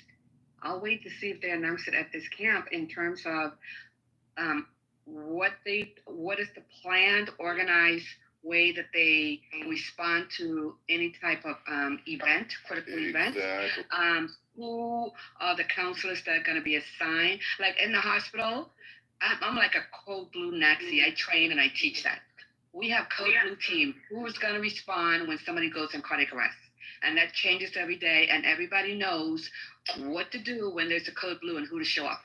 Speaker 20: I'll wait to see if they announce it at this camp in terms of what is the planned, organized way that they respond to any type of event, critical event. Who are the counselors that are going to be assigned? Like in the hospital, I'm like a cold blue Nazi. I train and I teach that. We have code blue team. Who is going to respond when somebody goes in cardiac arrest? And that changes every day, and everybody knows what to do when there's a code blue and who to show up.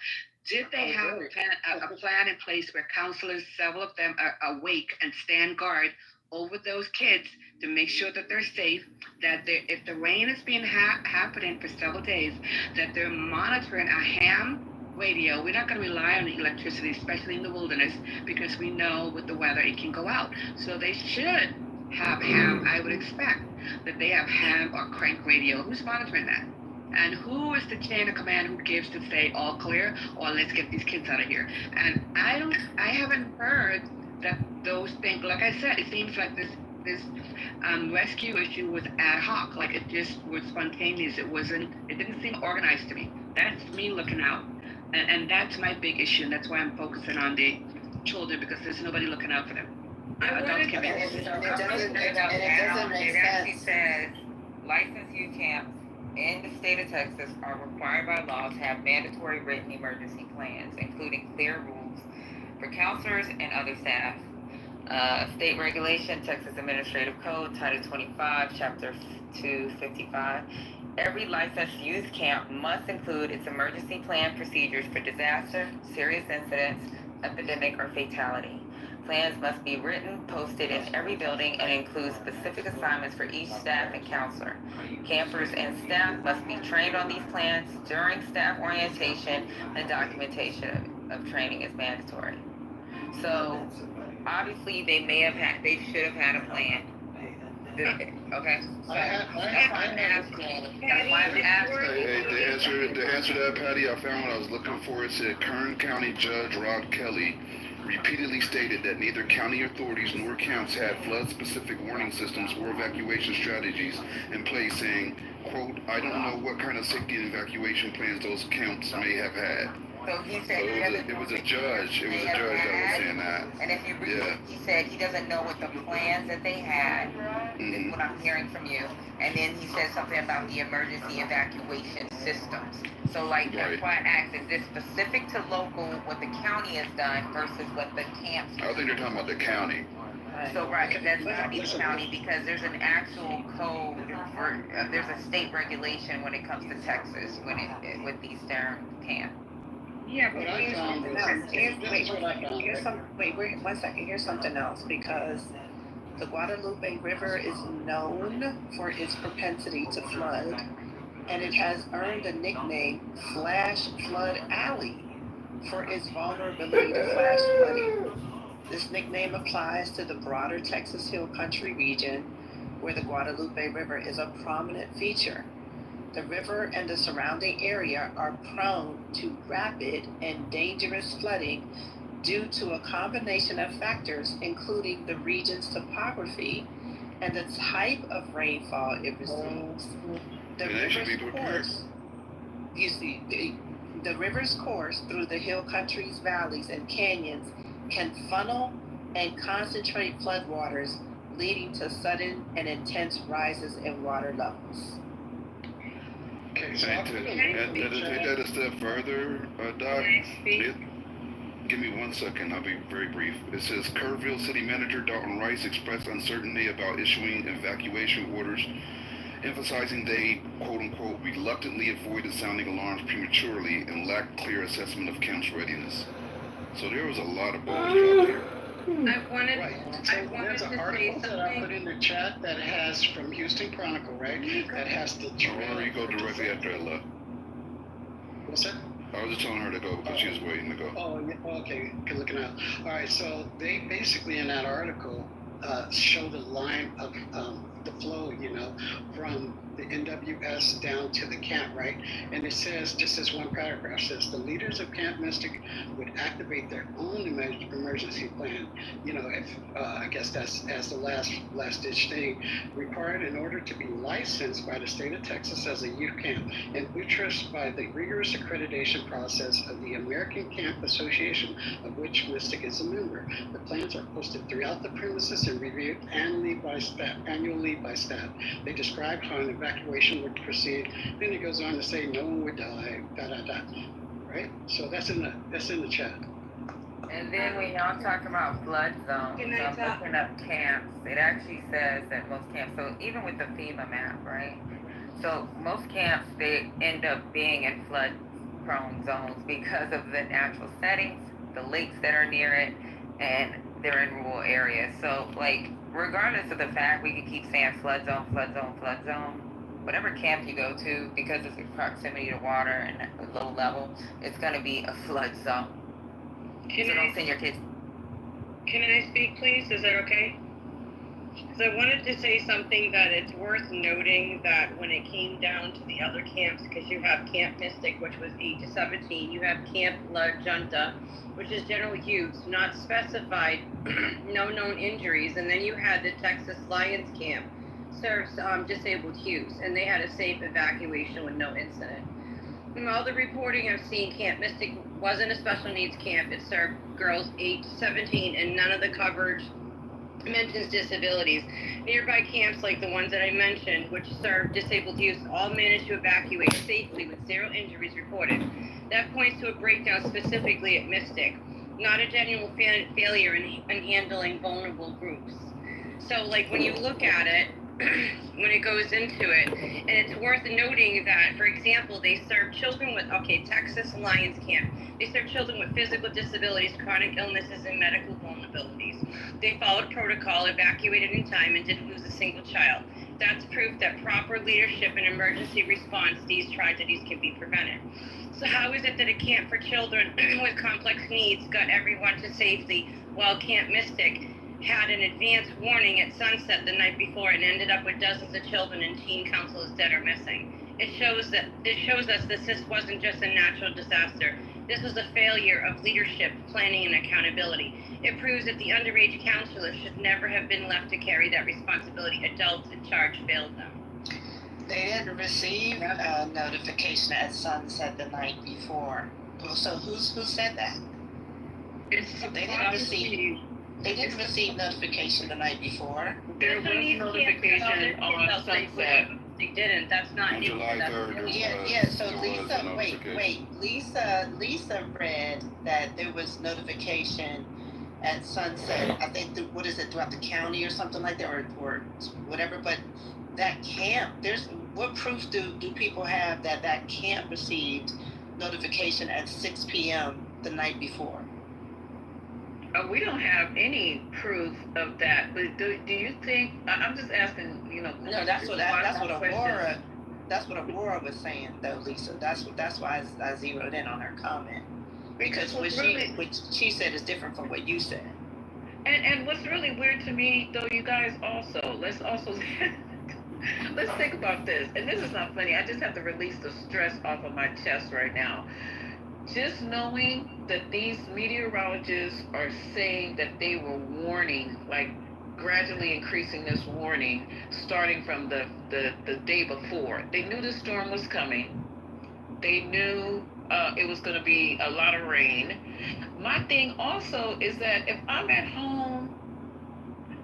Speaker 20: Did they have a plan in place where counselors, several of them, are awake and stand guard over those kids to make sure that they're safe, that if the rain is being happening for several days, that they're monitoring a ham radio? We're not going to rely on the electricity, especially in the wilderness, because we know with the weather it can go out. So they should have ham. I would expect that they have ham or crank radio. Who's monitoring that? And who is the chain of command who gives to say all clear or let's get these kids out of here? And I haven't heard that those things, like I said, it seems like this rescue issue was ad hoc, like it just was spontaneous. It didn't seem organized to me. That's me looking out. And that's my big issue, and that's why I'm focusing on the children, because there's nobody looking out for them. Adults can
Speaker 6: It doesn't make sense. It actually says licensed youth camps in the state of Texas are required by law to have mandatory written emergency plans, including clear rules for counselors and other staff. State regulation, Texas Administrative Code, Title 25, Chapter 255. Every licensed youth camp must include its emergency plan procedures for disaster, serious incidents, epidemic, or fatality. Plans must be written, posted in every building, and include specific assignments for each staff and counselor. Campers and staff must be trained on these plans during staff orientation, and documentation of training is mandatory. So, obviously, they should have had a plan. Okay? That's why I'm asking.
Speaker 11: Hey, the answer to that, Patty, I found what I was looking for. It said Kern County Judge Rod Kelly repeatedly stated that neither county authorities nor camps had flood-specific warning systems or evacuation strategies in place, saying, quote, I don't know what kind of safety and evacuation plans those camps may have had.
Speaker 6: So he said
Speaker 11: it was a judge that was saying that.
Speaker 6: And if you read, he said he doesn't know what the plans that they had, is what I'm hearing from you. And then he said something about the emergency evacuation systems. So that's why I asked, is this specific to local, what the county has done versus what the camps
Speaker 11: I think they're talking about the county.
Speaker 6: So that's gotta be the county, because there's an actual code for, there's a state regulation when it comes to Texas, with these darn camps.
Speaker 21: Yeah, but here's something else. Wait, one second. Here's something else, because the Guadalupe River is known for its propensity to flood, and it has earned the nickname Flash Flood Alley for its vulnerability to flash flooding. This nickname applies to the broader Texas Hill Country region, where the Guadalupe River is a prominent feature. The river and the surrounding area are prone to rapid and dangerous flooding due to a combination of factors, including the region's topography and the type of rainfall it receives. The river's course through the hill country's valleys and canyons can funnel and concentrate floodwaters, leading to sudden and intense rises in water levels.
Speaker 11: Okay, so to take that a step further, Doc, give me 1 second, I'll be very brief. It says, Kerrville City Manager Dalton Rice expressed uncertainty about issuing evacuation orders, emphasizing they, quote-unquote, reluctantly avoided sounding alarms prematurely and lacked clear assessment of camp's readiness. So there was a lot of balls dropped here.
Speaker 21: I wanted
Speaker 15: there's
Speaker 21: to
Speaker 15: an
Speaker 21: say
Speaker 15: article that I
Speaker 21: something.
Speaker 15: put in the chat that has from Houston Chronicle, right? That has the
Speaker 11: Or you go directly after I left.
Speaker 15: What's that?
Speaker 11: I was just telling her to go because she was waiting to go.
Speaker 15: Oh, yeah, okay, good looking out. All right, so they basically in that article show the line of the flow, from the NWS down to the camp, right? And it says, just as one paragraph says, the leaders of Camp Mystic would activate their own emergency plan. If I guess that's as the last ditch thing, required in order to be licensed by the state of Texas as a youth camp and buttressed by the rigorous accreditation process of the American Camp Association, of which Mystic is a member. The plans are posted throughout the premises and reviewed annually by staff. They describe how an evacuation would proceed. Then it goes on to say no one would die, right? So that's in the chat.
Speaker 6: And then when y'all talk about flood zones, so I'm looking up camps. It actually says that most camps, so even with the FEMA map, right? So most camps, they end up being in flood-prone zones because of the natural settings, the lakes that are near it, and they're in rural areas. So, regardless of the fact we can keep saying flood zone, whatever camp you go to, because of the proximity to water and the low level, it's going to be a flood zone. Don't send your kids.
Speaker 4: Can I speak, please? Is that okay?
Speaker 17: So I wanted to say something that it's worth noting that when it came down to the other camps, because you have Camp Mystic, which was 8 to 17, you have Camp La Junta, which is general use, not specified, no known injuries, and then you had the Texas Lions Camp, serves disabled youth, and they had a safe evacuation with no incident. From all the reporting I've seen, Camp Mystic wasn't a special needs camp. It served girls 8 to 17, and none of the coverage mentions disabilities. Nearby camps like the ones that I mentioned, which serve disabled youth, all managed to evacuate safely with 0 injuries reported. That points to a breakdown specifically at Mystic, not a genuine failure in handling vulnerable groups. So, like, when you look at it, when it goes into it, and it's worth noting that, for example, they serve children with, Texas Lions Camp. They serve children with physical disabilities, chronic illnesses, and medical vulnerabilities. They followed protocol, evacuated in time, and didn't lose a single child. That's proof that proper leadership and emergency response, these tragedies can be prevented. So how is it that a camp for children with complex needs got everyone to safety, while Camp Mystic had an advance warning at sunset the night before and ended up with dozens of children and teen counselors dead or missing? It shows us that this wasn't just a natural disaster. This was a failure of leadership, planning, and accountability. It proves that the underage counselors should never have been left to carry that responsibility. Adults in charge failed them.
Speaker 21: They didn't receive a notification at sunset the night before. So who said that? They didn't receive notification the night before.
Speaker 12: There was notification on sunset.
Speaker 21: They didn't. That's not
Speaker 11: On July 3rd,
Speaker 21: So Lisa read that there was notification at sunset. I think throughout the county or something like that, or whatever. But that camp, what proof do people have that camp received notification at 6 p.m. the night before?
Speaker 3: We don't have any proof of that, but do you think? I'm just asking,
Speaker 21: No, that's what Aurora was saying, though, Lisa. That's why I zeroed in on her comment, because what she said is different from what you said.
Speaker 3: And what's really weird to me, though, you guys, let's think about this. And this is not funny. I just have to release the stress off of my chest right now. Just knowing that these meteorologists are saying that they were warning, like gradually increasing this warning, starting from the day before. They knew the storm was coming. They knew it was going to be a lot of rain. My thing also is that if I'm at home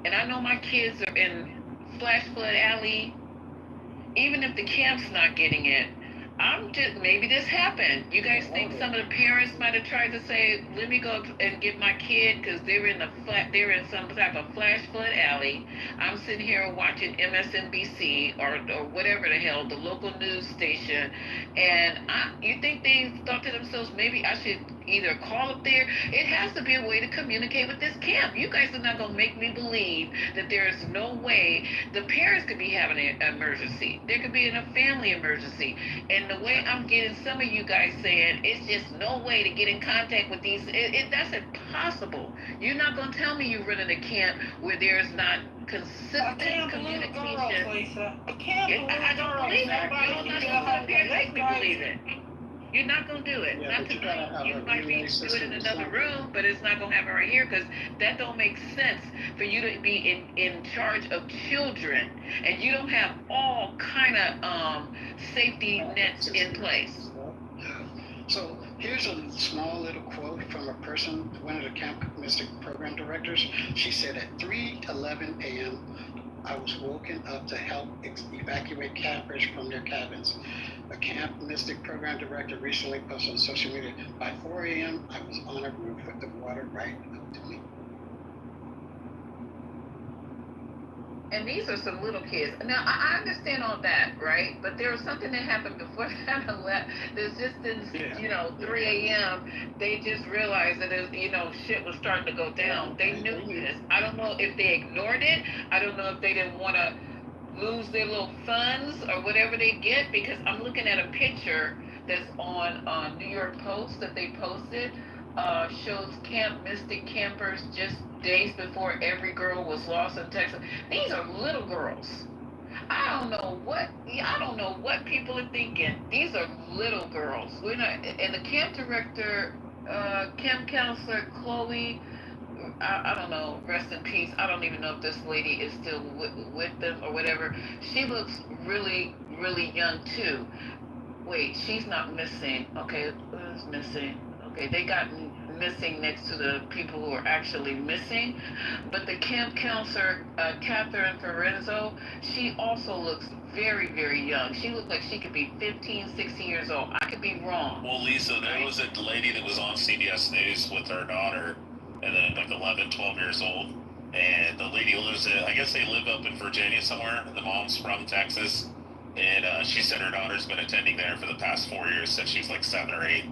Speaker 3: and I know my kids are in flash flood alley, even if the camp's not getting it, maybe this happened. You guys think some of the parents might have tried to say, let me go and get my kid because they're in some type of flash flood alley. I'm sitting here watching MSNBC or whatever the hell, the local news station, and you think they thought to themselves, maybe I should either call up there. It has to be a way to communicate with this camp. You guys are not going to make me believe that there is no way the parents could be having an emergency. There could be a family emergency. And the way I'm getting some of you guys saying, it's just no way to get in contact with these, that's impossible. You're not going to tell me you're running a camp where there's not consistent communication. I don't believe it. You're not going to make me believe it. You're not going to do it.
Speaker 15: Yeah,
Speaker 3: not tonight. You might be do it in another room, but it's not going to happen right here because that don't make sense for you to be in charge of children and you don't have all kind of safety nets in place.
Speaker 15: So here's a small little quote from a person, one of the Camp Mystic program directors. She said at 3:11 a.m., I was woken up to help evacuate campers from their cabins. A Camp Mystic program director recently posted on social media, by 4 a.m., I was on a roof with the water right up to me.
Speaker 3: And these are some little kids. Now, I understand all that, right? But there was something that happened before that. There's just this, 3 a.m., they just realized that, shit was starting to go down. They knew this. I don't know if they ignored it. I don't know if they didn't want to lose their little funds or whatever they get, because I'm looking at a picture that's on New York Post that they posted, shows Camp Mystic campers just days before every girl was lost in Texas. These are little girls. I don't know what people are thinking. These are little girls. We're not, and the camp director, camp counselor Chloe, I don't know, rest in peace. I don't even know if this lady is still with them or whatever. She looks really, really young too. Wait, she's not missing. Okay, who's missing? Okay, they got missing next to the people who are actually missing. But the camp counselor, Catherine Ferenzo, she also looks very, very young. She looks like she could be 15, 16 years old. I could be wrong.
Speaker 5: Well, Lisa, there was a lady that was on CBS News with her daughter, and then like 11, 12 years old. And the lady lives in, I guess they live up in Virginia somewhere. The mom's from Texas. And she said her daughter's been attending there for the past 4 years since she's like 7 or 8.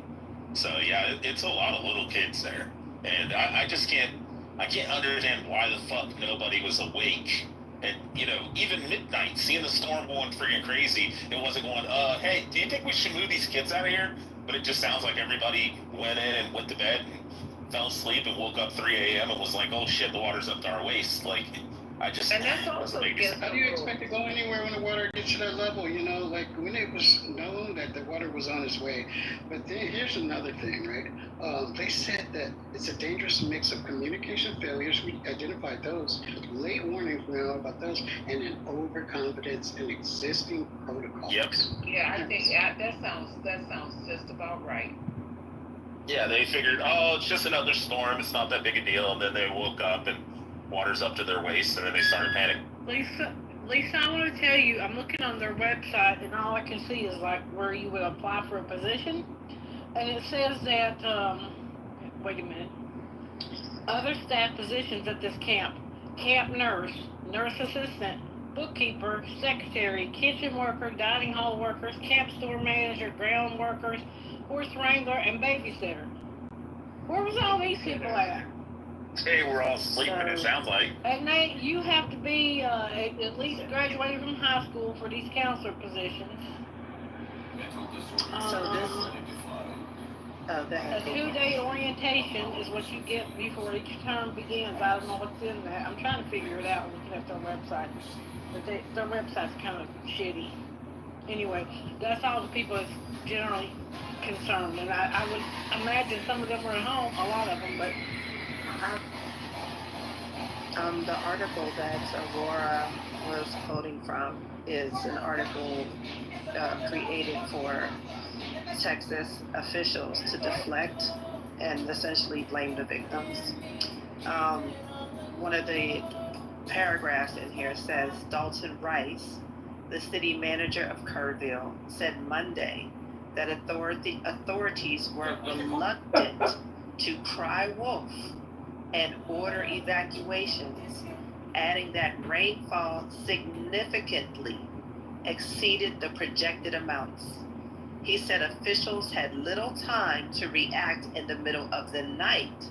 Speaker 5: So yeah, it's a lot of little kids there. And I just can't understand why the fuck nobody was awake. And, you know, even midnight, seeing the storm going freaking crazy, it wasn't going, hey, do you think we should move these kids out of here? But it just sounds like everybody went in and went to bed and fell asleep and woke up 3 a.m. and was like, oh shit, the water's up to our waist. Like, I just...
Speaker 3: And that's also against
Speaker 15: How do you expect to go anywhere when the water gets to that level? You know, like when it was known that the water was on its way. But then here's another thing, right? They said that it's a dangerous mix of communication failures. We identified those. Late warnings, we know about those, and an overconfidence in existing protocols.
Speaker 5: Yep.
Speaker 3: Yeah, I think that sounds just about right.
Speaker 5: Yeah, they figured, oh, it's just another storm. It's not that big a deal. And then they woke up and water's up to their waist, and then they started panicking.
Speaker 7: Lisa, I want to tell you, I'm looking on their website, and all I can see is like where you would apply for a position, and it says that, wait a minute, other staff positions at this camp: camp nurse, nurse assistant, bookkeeper, secretary, kitchen worker, dining hall workers, camp store manager, ground workers, horse wrangler, and babysitter. Where was all these people at?
Speaker 5: Hey, we're all sleeping, it sounds like.
Speaker 7: And Nate, you have to be at least graduated from high school for these counselor positions. A 2-day orientation is what you get before each term begins. I don't know what's in that. I'm trying to figure it out looking at their website. But their website's kind of shitty. Anyway, that's all the people that's generally concerned. And I would imagine some of them are at home, a lot of them, but...
Speaker 21: The article that Aurora was quoting from is an article created for Texas officials to deflect and essentially blame the victims. One of the paragraphs in here says, Dalton Rice, the city manager of Kerrville, said Monday that authorities were reluctant to cry wolf and order evacuations, adding that rainfall significantly exceeded the projected amounts. He said officials had little time to react in the middle of the night,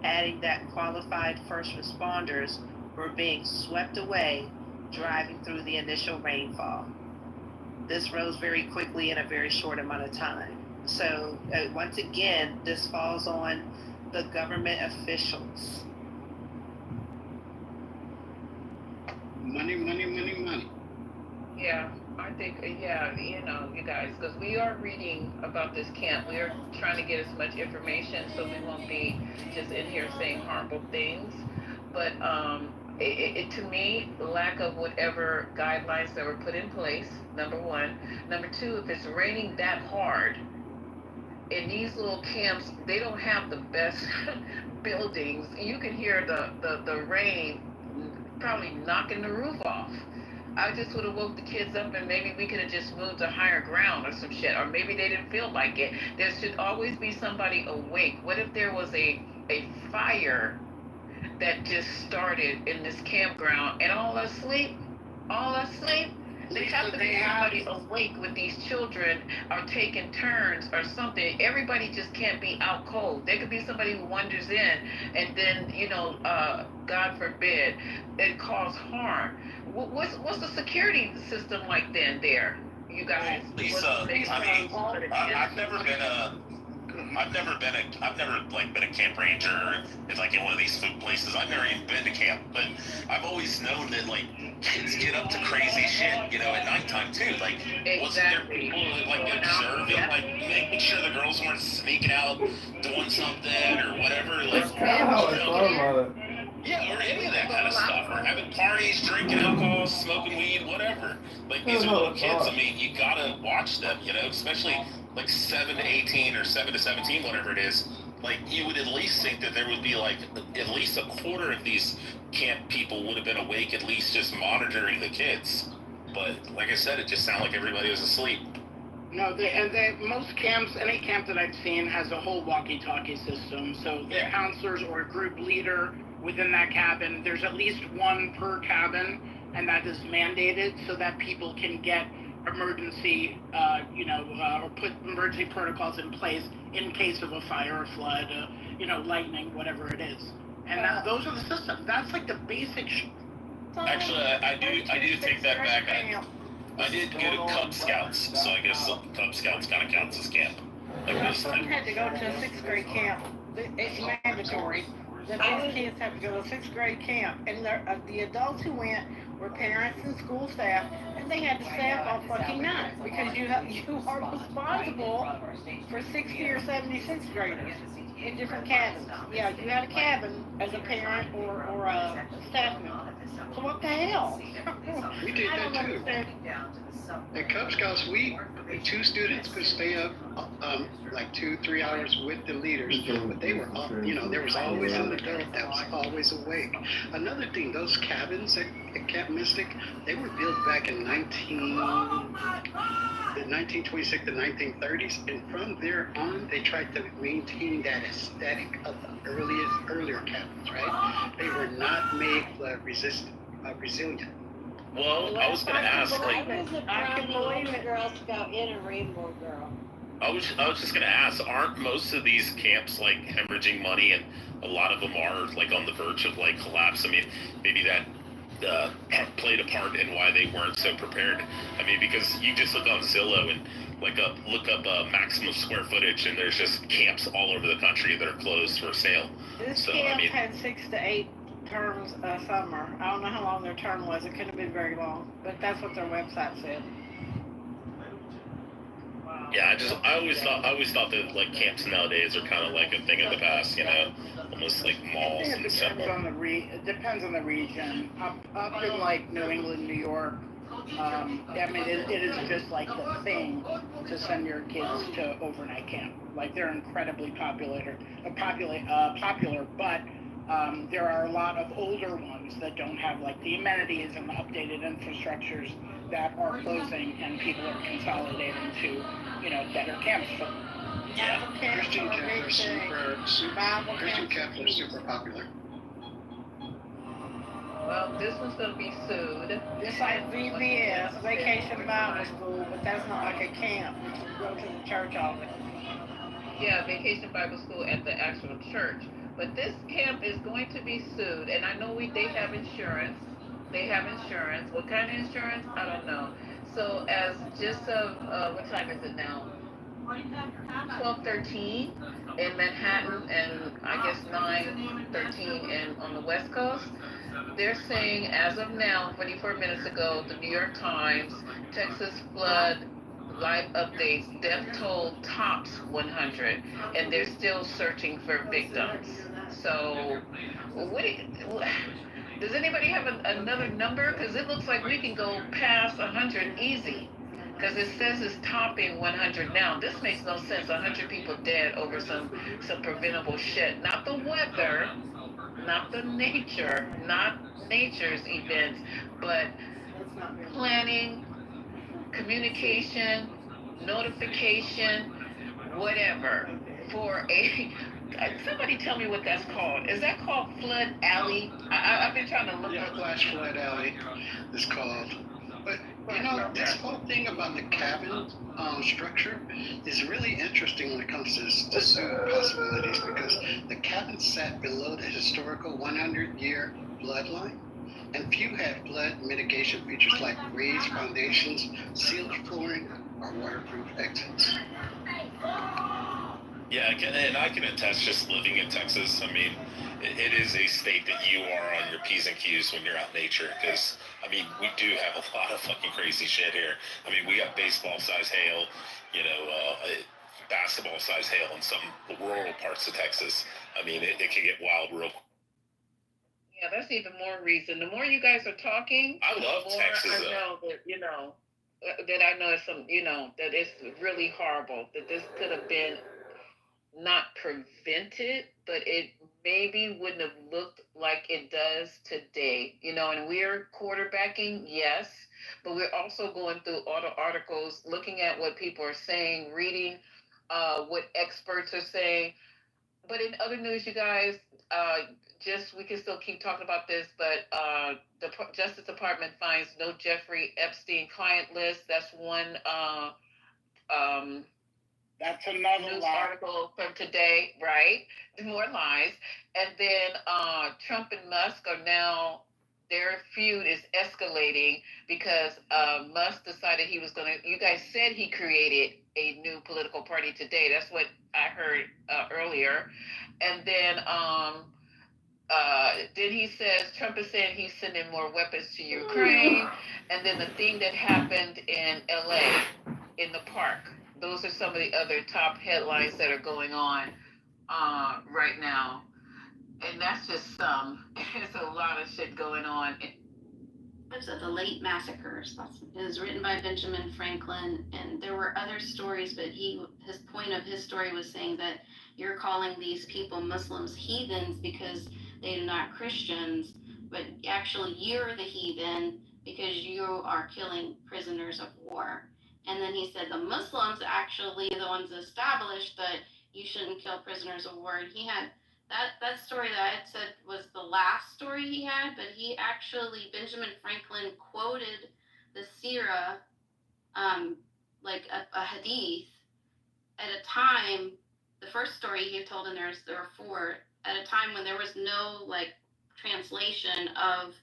Speaker 21: adding that qualified first responders were being swept away driving through the initial rainfall. This rose very quickly in a very short amount of time. So once again, this falls on the government officials.
Speaker 15: Money, money, money, money.
Speaker 3: Yeah, I think, you know, you guys, because we are reading about this camp. We are trying to get as much information so we won't be just in here saying harmful things. But to me, the lack of whatever guidelines that were put in place, number one. Number two, if it's raining that hard, in these little camps, they don't have the best buildings. You can hear the rain probably knocking the roof off. I just would have woke the kids up and maybe we could have just moved to higher ground or some shit. Or maybe they didn't feel like it. There should always be somebody awake. What if there was a fire that just started in this campground and all asleep? They have to be somebody awake with these children or taking turns or something. Everybody just can't be out cold. There could be somebody who wanders in and then, you know, God forbid, it cause harm. What's the security system like then there, you guys?
Speaker 5: Lisa, I mean, I've never been I've never been a camp ranger or in one of these food places. I've never even been to camp, but I've always known that kids get up to crazy shit, at nighttime too. Wasn't there people observing, making sure the girls weren't sneaking out, doing something or whatever?
Speaker 2: That's kind of how I thought about it.
Speaker 5: Yeah, or any of that kind of stuff, or having parties, drinking alcohol, smoking weed, whatever. These are little kids. I mean, you gotta watch them, especially 7 to 18 or 7 to 17, whatever it is. You would at least think that there would be at least a quarter of these camp people would have been awake, at least just monitoring the kids. But like I said, it just sounded like everybody was asleep.
Speaker 1: No, most camps, any camp that I've seen has a whole walkie-talkie system. So the counselors or a group leader within that cabin, there's at least one per cabin, and that is mandated so that people can get emergency, or put emergency protocols in place in case of a fire or flood, lightning, whatever it is. And those are the systems. That's the basic.
Speaker 5: Actually, I do take that back. I did go to Cub Scouts, so I guess Cub Scouts kind of counts as camp.
Speaker 13: My son had to go to a 6th grade camp. It's mandatory. The kids have to go to a 6th grade camp, and the adults who went were parents and school staff, and they had to stay up all fucking night because you are responsible for 60 or 76 graders in different cabins. Yeah, you had a cabin as a parent or a staff member. So what the hell?
Speaker 15: We did that too. At Cub Scouts, 2 students could stay up 2-3 hours with the leaders, but they were up, there was always an adult that was always awake. Another thing, those cabins at Camp Mystic, they were built back in 1926 to 1930s, and from there on, they tried to maintain that aesthetic of the earlier cabins, right? They were not made resilient.
Speaker 5: Well, I was going to ask,
Speaker 13: I can believe it. Girl Scout in a Rainbow Girl.
Speaker 5: I was just going to ask, aren't most of these camps hemorrhaging money, and a lot of them are on the verge of collapse? I mean, maybe that played a part in why they weren't so prepared. I mean, because you just look on Zillow and look up maximum square footage, and there's just camps all over the country that are closed for sale.
Speaker 13: This camp had 6 to 8 terms a summer. I don't know how long their term was. It couldn't have been very long, but that's what their website said.
Speaker 5: Yeah, I always thought that camps nowadays are kind of a thing of the past, almost like malls and stuff.
Speaker 1: It depends on the region. Up in New England, New York, I mean, it is just the thing to send your kids to overnight camp. They're incredibly popular, but there are a lot of older ones that don't have the amenities and the updated infrastructures that are closing, and people are consolidating to better camps.
Speaker 15: Christian camps are super popular.
Speaker 3: Well, this one's going to be sued.
Speaker 13: It's like VBS, Vacation Bible School, but that's not like a camp. You go to the church all day.
Speaker 3: Yeah, Vacation Bible School at the actual church. But this camp is going to be sued, and I know they have insurance. They have insurance. What kind of insurance? I don't know. So as just of, what time is it now? 12:13 in Manhattan, and I guess 9:13 on the West Coast. They're saying as of now, 24 minutes ago, the New York Times, Texas flood live updates, death toll tops 100, and they're still searching for victims. So, does anybody have another number? Because it looks like we can go past 100 easy. Because it says it's topping 100 now. This makes no sense. 100 people dead over some preventable shit. Not the weather, not the nature, not nature's events, but planning, communication, notification, whatever. For somebody tell me what that's called. Is that called Flood Alley? I've been trying to look up.
Speaker 15: Flash Flood Alley is called. But this whole thing about the cabin structure is really interesting when it comes to suit possibilities, because the cabin sat below the historical 100-year flood line, and few had flood mitigation features like raised foundations, sealed flooring, or waterproof exits.
Speaker 5: Yeah, and I can attest just living in Texas. I mean, it is a state that you are on your P's and Q's when you're out in nature because, I mean, we do have a lot of fucking crazy shit here. I mean, we got baseball-size hail, basketball-size hail in some rural parts of Texas. I mean, it can get wild real quick.
Speaker 3: Yeah, that's even more reason. The more you guys are talking,
Speaker 5: I love
Speaker 3: the more
Speaker 5: Texas.
Speaker 3: I know that I know it's that it's really horrible. That this could have been not prevented, but it maybe wouldn't have looked like it does today. And we're quarterbacking, yes, but we're also going through all the articles, looking at what people are saying, reading what experts are saying. But in other news, you guys, we can still keep talking about this, but the Justice Department finds no Jeffrey Epstein client list. That's one
Speaker 1: that's another
Speaker 3: news
Speaker 1: lie.
Speaker 3: article from today, right? More lies. And then Trump and Musk are now, their feud is escalating because Musk decided he was going to, you guys said he created a new political party today. That's what I heard earlier. And then he says, Trump is saying he's sending more weapons to Ukraine. And then the thing that happened in LA in the park. Those are some of the other top headlines that are going on right now. And that's just some. There's a lot of shit going on.
Speaker 8: Of the late massacres. It was written by Benjamin Franklin, and there were other stories, but his point of his story was saying that you're calling these people Muslims heathens because they're not Christians, but actually you're the heathen because you are killing prisoners of war. And then he said the Muslims actually the ones that established that you shouldn't kill prisoners of war. And he had that story that I had said was the last story he had, but Benjamin Franklin quoted the Sirah, like a hadith, at a time, the first story he told, and there were four, at a time when there was no translation of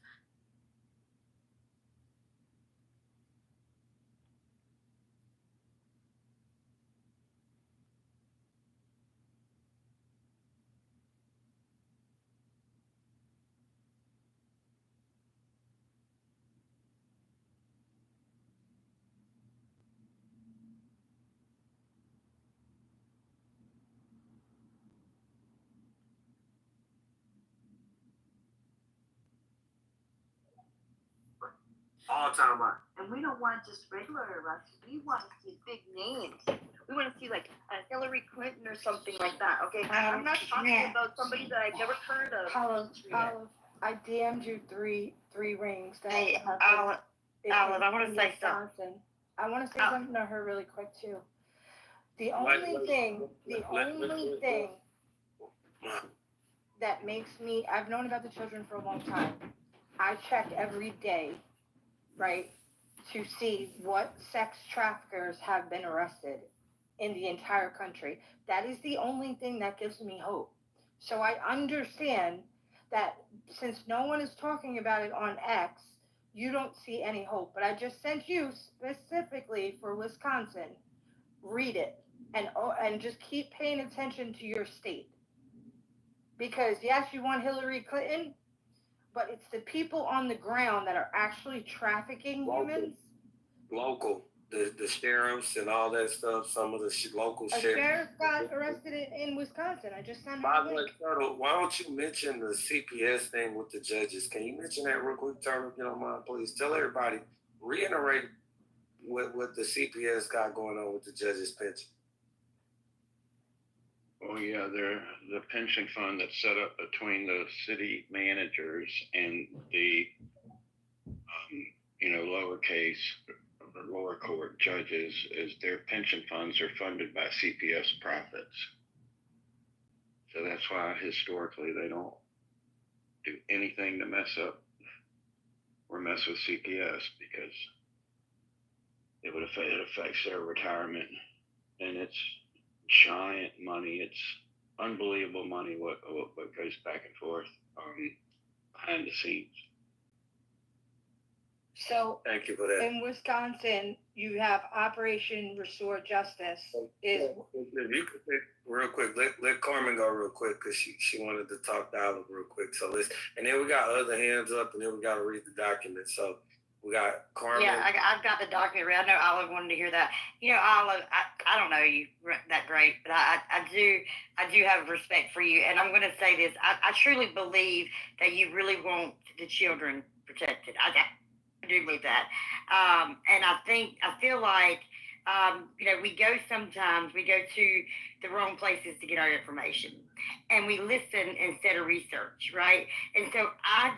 Speaker 22: all time high.
Speaker 23: And we don't want just regular arrests. We want to see big names. We want to see like a Hillary Clinton or something like that. Okay, I'm not talking about somebody that I've never heard of.
Speaker 21: Olive, I DM'd you three rings.
Speaker 23: Hey, Olive, I want to say something.
Speaker 21: I want to say something to her really quick too. The only thing that makes me, I've known about the children for a long time. I check every day, right, to see what sex traffickers have been arrested in the entire country. That is the only thing that gives me hope. So I understand that since no one is talking about it on X, you don't see any hope. But I just sent you specifically for Wisconsin. Read it and just keep paying attention to your state. Because yes, you want Hillary Clinton, but it's the people on the ground that are actually trafficking humans.
Speaker 22: Local. The sheriffs and all that stuff, some of the local
Speaker 21: sheriffs. A sheriff got arrested in Wisconsin. I just sent
Speaker 22: By the way, Turtle, why don't you mention the CPS thing with the judges? Can you mention that real quick, Turtle, if you don't mind, please? Tell everybody, reiterate what the CPS got going on with the judges' pension.
Speaker 24: Oh, yeah, they're the pension fund that's set up between the city managers and the, lower court judges, is their pension funds are funded by CPS profits. So that's why historically they don't do anything to mess up or mess with CPS, because it affects their retirement, and it's giant money. It's unbelievable money what goes back and forth behind the scenes.
Speaker 21: So
Speaker 22: Thank you for that.
Speaker 21: in Wisconsin, you have Operation Restore Justice. Is
Speaker 22: If you could pick real quick, let Carmen go real quick because she wanted to talk dialogue real quick. So and then we got other hands up, and then we got to read the document. So we got Carmen.
Speaker 9: Yeah, I've got the document read. I know Olive wanted to hear that. You know, Olive, I don't know you that great, but I do have respect for you. And I'm going to say this. I truly believe that you really want the children protected. I do believe that. And I feel like, you know, we go to the wrong places to get our information, and we listen instead of research, right? And so I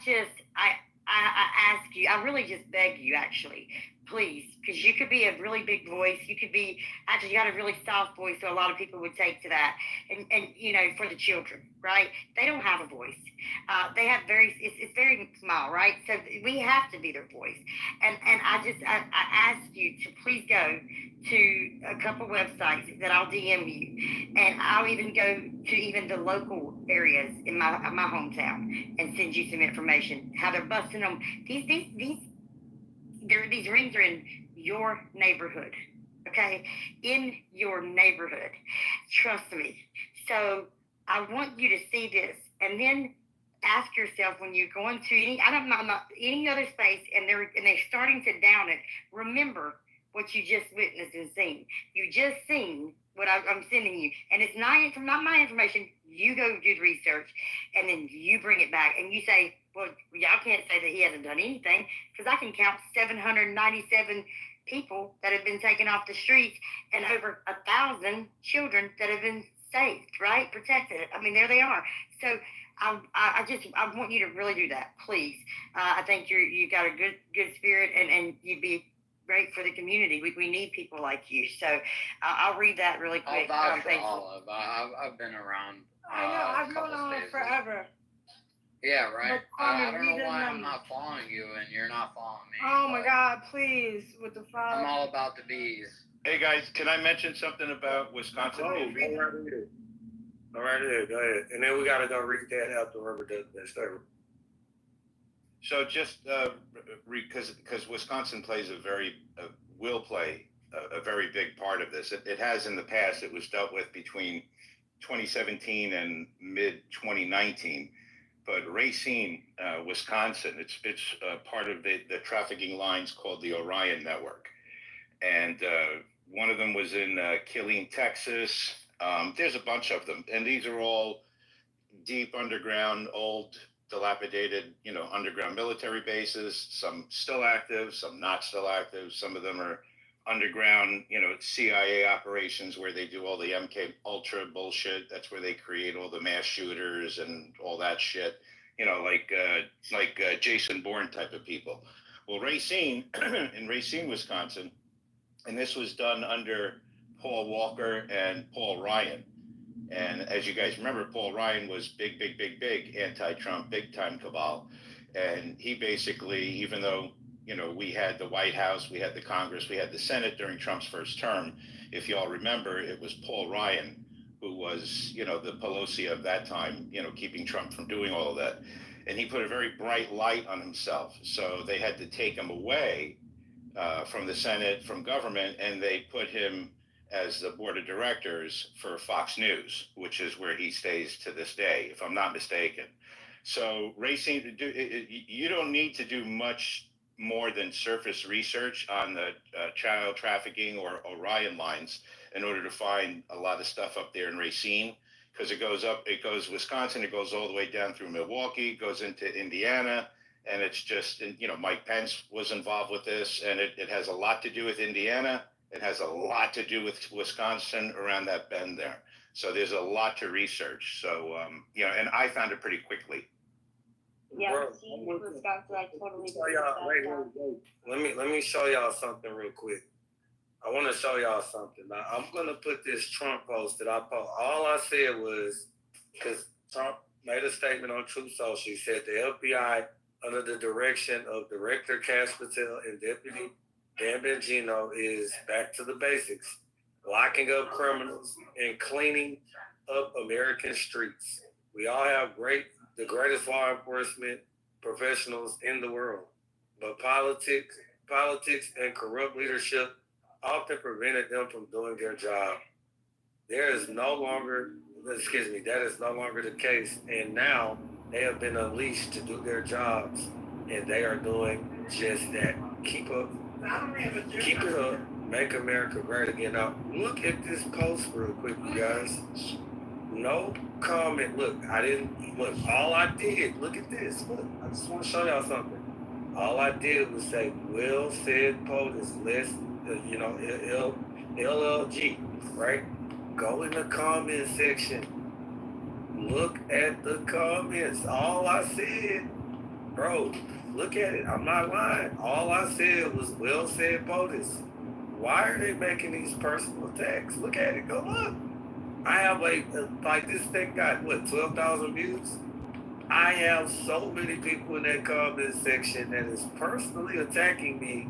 Speaker 9: ask you, I really just beg you, actually, please, because you could be a really big voice. You got a really soft voice, so a lot of people would take to that. And you know, for the children, right? They don't have a voice. They have it's very small, right? So we have to be their voice. And I ask you to please go to a couple websites that I'll DM you, and I'll even go to even the local areas in my hometown and send you some information how they're busting them. These rings are in your neighborhood, okay? In your neighborhood, trust me. So I want you to see this, and then ask yourself when you're going to any other space, and they're starting to down it. Remember what you just witnessed and seen. You just seen what I'm sending you, and it's not my information. You go do the research, and then you bring it back, and you say, well, y'all can't say that he hasn't done anything, because I can count 797 people that have been taken off the streets and over 1,000 children that have been saved, right? Protected. I mean, there they are. So I want you to really do that, please. I think you got a good spirit, and you'd be great for the community. We need people like you. So I'll read that really quick.
Speaker 10: I'll vouch for Olive. I've been around.
Speaker 21: I know, I've known Olive forever.
Speaker 10: Yeah, right. I don't know why I'm
Speaker 21: numbers.
Speaker 10: not following you and you're not following me.
Speaker 21: Oh my God, please, with the follow.
Speaker 10: I'm all about the bees.
Speaker 14: Hey guys, can I mention something about Wisconsin?
Speaker 22: All right, go ahead. And then we got to go read that after whoever does that story.
Speaker 14: So just because Wisconsin plays will play a very big part of this. It has in the past. It was dealt with between 2017 and mid 2019. But Racine, Wisconsin, it's part of the trafficking lines called the Orion Network, and one of them was in Killeen, Texas. There's a bunch of them, and these are all deep underground, old, dilapidated, underground military bases. Some still active, some not still active. Some of them are underground, CIA operations where they do all the MK Ultra bullshit. That's where they create all the mass shooters and all that shit. Like Jason Bourne type of people. Well, Racine in Racine, Wisconsin, and this was done under Paul Walker and Paul Ryan. And as you guys remember, Paul Ryan was big anti-Trump, big time cabal. And he basically, even though, we had the White House, we had the Congress, we had the Senate during Trump's first term. If y'all remember, it was Paul Ryan who was, the Pelosi of that time, keeping Trump from doing all of that. And he put a very bright light on himself. So they had to take him away from the Senate, from government, and they put him as the board of directors for Fox News, which is where he stays to this day, if I'm not mistaken. So Racine, you don't need to do much more than surface research on the child trafficking or Orion lines in order to find a lot of stuff up there in Racine, because it goes Wisconsin, it goes all the way down through Milwaukee, goes into Indiana, and it's just, Mike Pence was involved with this, and it has a lot to do with Indiana. It has a lot to do with Wisconsin around that bend there. So there's a lot to research. So, and I found it pretty quickly.
Speaker 21: Yeah, Wisconsin, I totally
Speaker 22: agree. Let me show y'all something real quick. I want to show y'all something. Now, I'm going to put this Trump post that I posted. All I said was, because Trump made a statement on Truth Social. He said the FBI, under the direction of Director Cash Patel and Deputy Dan Bongino, is back to the basics, locking up criminals and cleaning up American streets. We all have the greatest law enforcement professionals in the world, but politics and corrupt leadership often prevented them from doing their job. That is no longer the case, and now they have been unleashed to do their jobs, and they are doing just that. Keep it up, make America great again. Now, look at this post real quick, you guys. No comment. Look, all I did, look at this. Look, I just want to show y'all something. All I did was say, Will said POTUS list, LLG, right? Go in the comment section. Look at the comments. All I said, bro, look at it. I'm not lying. All I said was Will said POTUS. Why are they making these personal attacks? Look at it. Go look. I have like this thing got 12,000 views. I have so many people in that comment section that is personally attacking me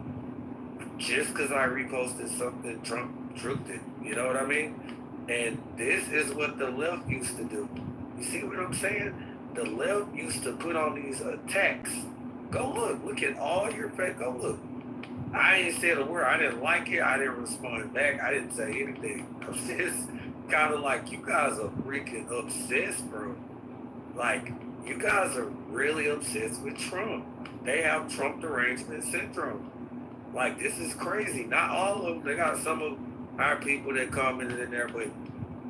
Speaker 22: just because I reposted something Trump did. You know what I mean? And this is what the left used to do. You see what I'm saying? The left used to put on these attacks. Go look at all your fake. Go look. I ain't said a word. I didn't like it. I didn't respond back. I didn't say anything. I'm just kind of like, you guys are freaking obsessed, bro. Like, you guys are really obsessed with Trump. They have Trump derangement syndrome. Like, this is crazy. Not all of them. They got some of our people that commented in there, but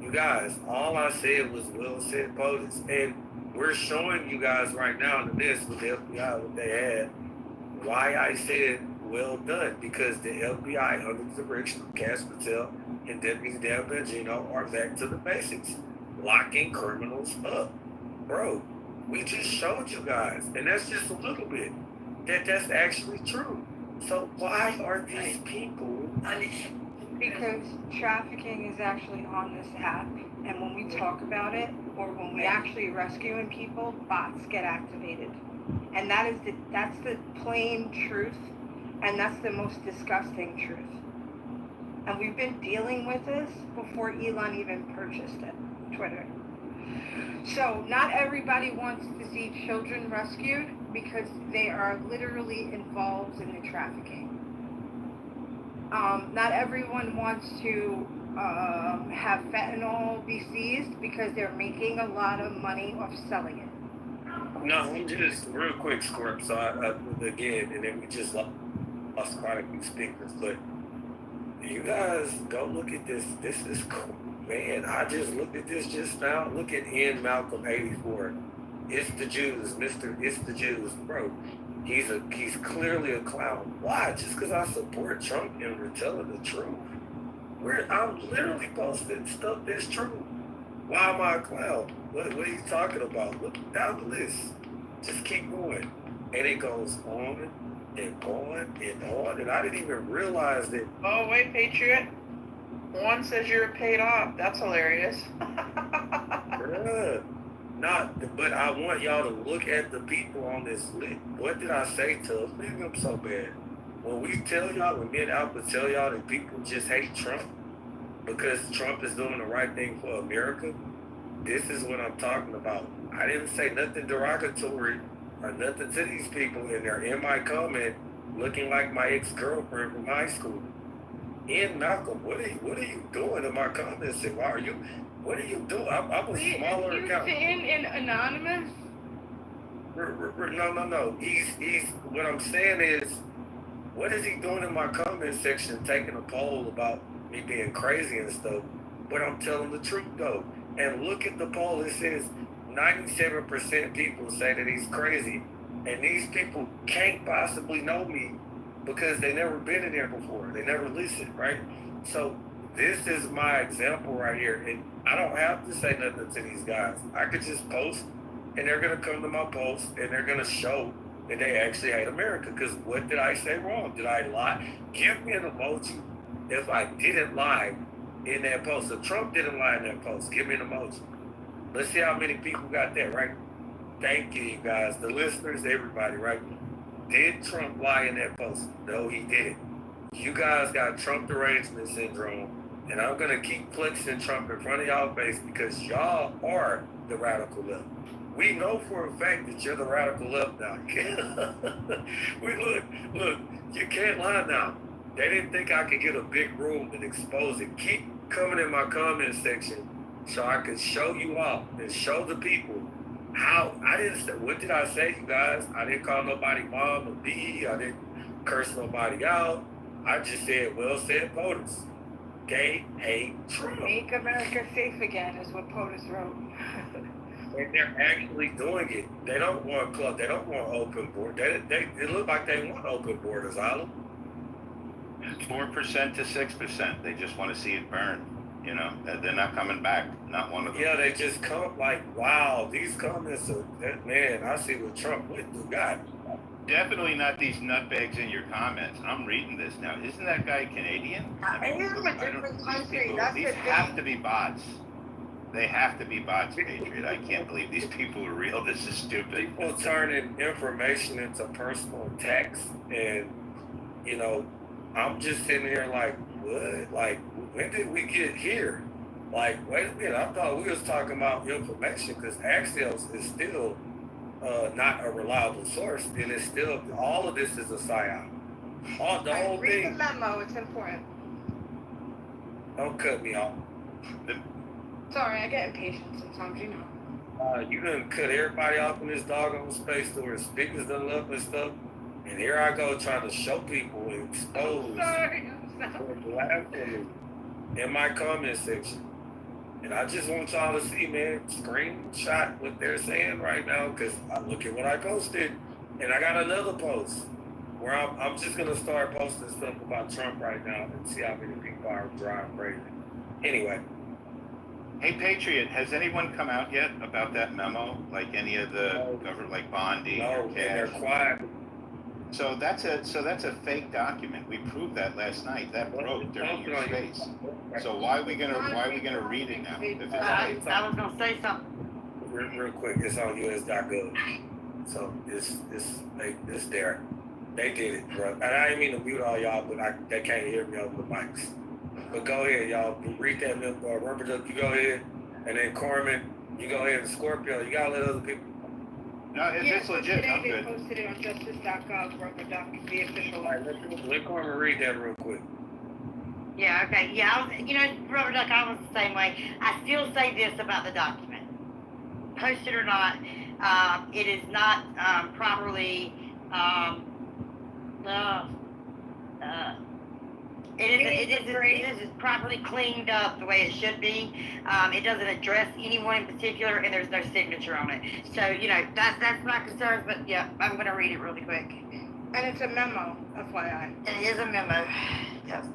Speaker 22: you guys, all I said was Will said POTUS. And we're showing you guys right now in this with the FBI, what they had, why I said well done, because the FBI, under the direction of Cash Patel and Deputy Dan Bongino, are back to the basics, locking criminals up. Bro, we just showed you guys, and that's just a little bit, that's actually true. So why are these people...
Speaker 16: Because trafficking is actually on this app, and when we talk about it, or when we actually rescuing people, bots get activated. And that's the plain truth, and that's the most disgusting truth. And we've been dealing with this before Elon even purchased it, Twitter. So not everybody wants to see children rescued because they are literally involved in the trafficking. Not everyone wants to have fentanyl be seized because they're making a lot of money off selling it.
Speaker 22: No, I'm just real quick, Scorp. So again, and then we just lost quite a few speakers. But you guys go look at this. This is cool, man. I just looked at this just now. Look at N. Malcolm 84. It's the Jews, Mr. It's the Jews, bro. He's clearly a clown. Why? Just because I support Trump and we're telling the truth. I'm literally posting stuff that's true. Why am I a clown? What are you talking about? Look down the list. Just keep going. And it goes on and on and on. And I didn't even realize that.
Speaker 4: Oh, wait, Patriot. One says you're paid off. That's hilarious.
Speaker 22: But I want y'all to look at the people on this list. What did I say to them? Leave them so bad. When me and Alpha tell y'all that people just hate Trump because Trump is doing the right thing for America, this is what I'm talking about. I didn't say nothing derogatory or nothing to these people, and they're in my comment looking like my ex-girlfriend from high school. Ian Malcolm, what are you doing in my comments? What are you doing? I'm a smaller account.
Speaker 16: You sitting in anonymous?
Speaker 22: No. He's. What I'm saying is, what is he doing in my comment section, taking a poll about me being crazy and stuff? But I'm telling the truth though. And look at the poll. It says 97% people say that he's crazy, and these people can't possibly know me because they never been in there before. They never listened, right? So this is my example right here, and I don't have to say nothing to these guys. I could just post, and they're gonna come to my post, and they're gonna show that they actually hate America. Because what did I say wrong? Did I lie? Give me an emoji if I didn't lie in that post. If Trump didn't lie in that post, give me an emoji. Let's see how many people got that, right? Thank you, you guys, the listeners, everybody, right? Did Trump lie in that post? No, he didn't. You guys got Trump derangement syndrome, and I'm gonna keep flexing Trump in front of y'all face because y'all are the radical left. We know for a fact that you're the radical left now. Look, you can't lie now. They didn't think I could get a big room and expose it. Keep coming in my comment section so I can show you off and show the people how I didn't say, what did I say, you guys? I didn't call nobody mom or B. I didn't curse nobody out. I just said, well said, POTUS. Gay hate Trump.
Speaker 16: Make America safe again is what POTUS wrote.
Speaker 22: And they're actually doing it. They don't want club. They don't want open borders. It look like they want open borders, Alan.
Speaker 14: 4% to 6%. They just want to see it burn. You know, they're not coming back. Not one of them.
Speaker 22: Yeah, they just come like, wow, these comments are, man, I see what Trump went through. God.
Speaker 14: Definitely not these nutbags in your comments. I'm reading this now. Isn't that guy Canadian?
Speaker 16: I hear from a different country. That's
Speaker 14: these have to be bots. They have to be bots, Patriot. I can't believe these people are real. This is stupid.
Speaker 22: People turning information into personal attacks, and you know, I'm just sitting here like, what? Like, when did we get here? Like, wait a minute. I thought we was talking about information because Axios is still not a reliable source, and it's still all of this is a psyop. The whole
Speaker 16: read
Speaker 22: thing.
Speaker 16: the memo. It's important.
Speaker 22: Don't cut me off.
Speaker 16: Sorry, I get impatient sometimes, you know.
Speaker 22: You done cut everybody off in this doggone space to where speakers done up and stuff. And here I go trying to show people and expose in my comment section. And I just want y'all to see, man, screenshot what they're saying right now, because I look at what I posted, and I got another post where I'm just going to start posting stuff about Trump right now and see how many people are driving crazy. Anyway.
Speaker 14: Hey, Patriot, has anyone come out yet about that memo? Like any of the government, like Bondi or Cash?
Speaker 22: They're quiet.
Speaker 14: So that's a fake document. We proved that last night. That broke during your space. So why are we gonna read it now? If it's fake?
Speaker 9: I was gonna say something.
Speaker 22: Real quick, it's on US.gov. So it's there. They did it, bro. And I didn't mean to mute all y'all, but they can't hear me over the mics. But go ahead, y'all. Read that rubber duck. You go ahead, and then Corman, you go ahead, and Scorpio. You gotta let other people.
Speaker 14: No, it's legit. I'm good.
Speaker 16: They posted it on justice.gov, rubber duck, the official.
Speaker 22: All right, let Corman read that real quick.
Speaker 9: Yeah, okay. Yeah, Rubber Duck, I was the same way. I still say this about the document. Posted or not, it is not properly it is properly cleaned up the way it should be. It doesn't address anyone in particular, and there's no signature on it. So, that's my concern, but yeah, I'm going to read it really quick.
Speaker 16: And it's a memo, FYI.
Speaker 9: It is a memo, yes.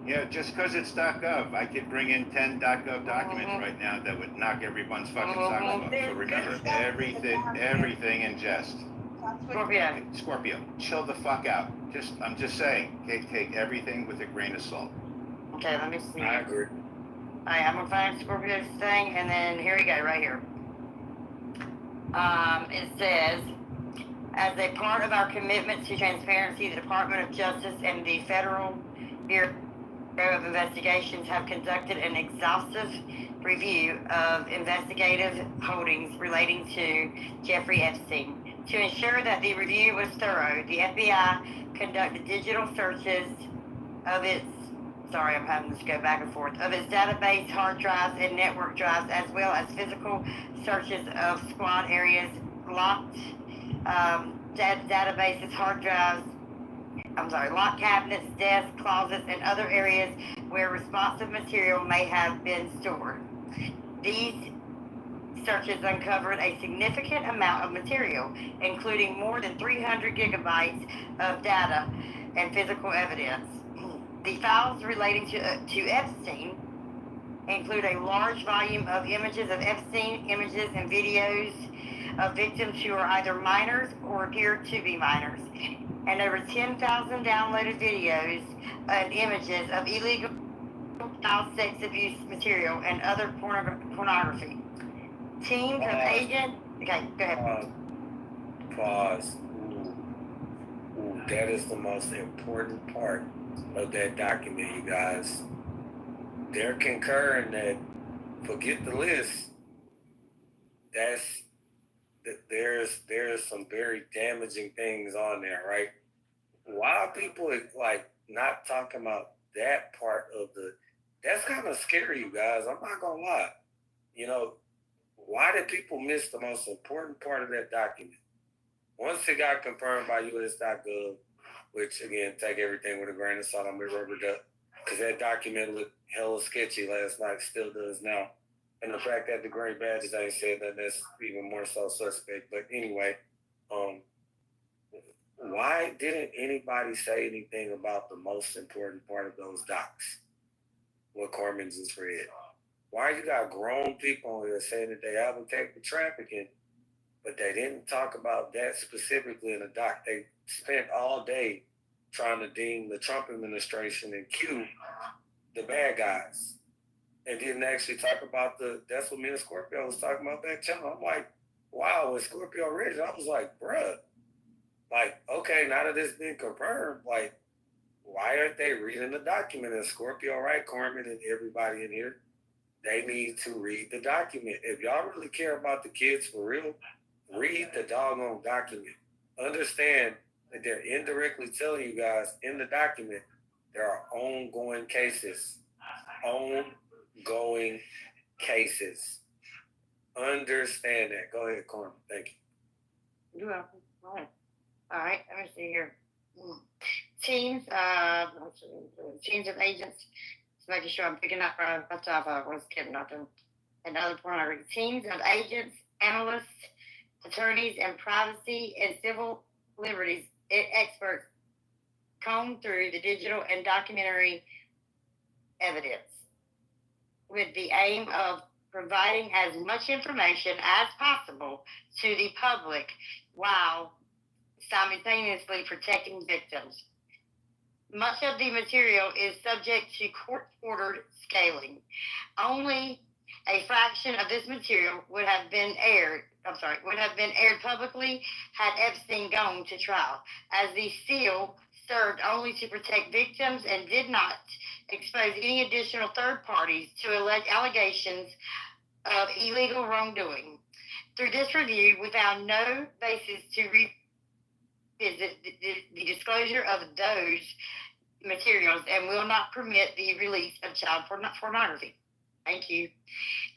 Speaker 14: Yeah, just because it's .gov, I could bring in 10 .gov documents right now that would knock everyone's fucking socks off. So remember, everything in jest. Scorpio, chill the fuck out. I'm just saying, take everything with a grain of salt.
Speaker 9: Okay, let me see.
Speaker 22: I agree.
Speaker 9: All right, I'm gonna find Scorpio's thing, and then here we go, right here. It says, as a part of our commitment to transparency, the Department of Justice and the Federal Bureau of Investigations have conducted an exhaustive review of investigative holdings relating to Jeffrey Epstein. To ensure that the review was thorough, the FBI conducted digital searches of its, I'm having to go back and forth, of its database, hard drives, and network drives, as well as physical searches of squad areas, locked databases, hard drives, locked cabinets, desks, closets, and other areas where responsive material may have been stored. These searches uncovered a significant amount of material, including more than 300 gigabytes of data and physical evidence. The files relating to Epstein include a large volume of images of Epstein, images and videos of victims who are either minors or appear to be minors, and over 10,000 downloaded videos and images of illegal child sex abuse material and other pornography. Teams of agents. Okay, go ahead.
Speaker 22: Pause. Ooh, that is the most important part of that document, you guys. They're concurring that, forget the list, that's there's some very damaging things on there, right? Why are people like not talking about that part of that's kind of scary, you guys. I'm not gonna lie. You know, why did people miss the most important part of that document? Once it got confirmed by US.gov, which again, take everything with a grain of salt, I'm gonna rubber duck, because that document looked hella sketchy last night, still does now. And the fact that the green badges ain't said that, that's even more so suspect. But anyway, why didn't anybody say anything about the most important part of those docs? What Corman just read. Why you got grown people on here saying that they advocate for trafficking, but they didn't talk about that specifically in the doc? They spent all day trying to deem the Trump administration and Q the bad guys, and didn't actually talk about that's what me and Scorpio was talking about back channel. I'm like, wow, when Scorpio read it, I was like, bruh, like, okay, now that it's been confirmed, like, why aren't they reading the document? And Scorpio, right, Corman, and everybody in here, they need to read the document. If y'all really care about the kids for real, read the doggone document. Understand that they're indirectly telling you guys in the document there are ongoing cases. Ongoing cases. Understand that. Go ahead, Corman. Thank you.
Speaker 9: You're welcome. All right, let me see here. Teams of agents. Just making sure I'm picking up what's off of what's getting nothing. And other pornography. Teams of agents, analysts, attorneys, and privacy and civil liberties experts comb through the digital and documentary evidence with the aim of providing as much information as possible to the public while simultaneously protecting victims. Much of the material is subject to court-ordered scaling. Only a fraction of this material would have been aired publicly had Epstein gone to trial, as the seal served only to protect victims and did not expose any additional third parties to allegations of illegal wrongdoing. Through this review, we found no basis to revisit the disclosure of those materials and will not permit the release of child pornography. Thank you.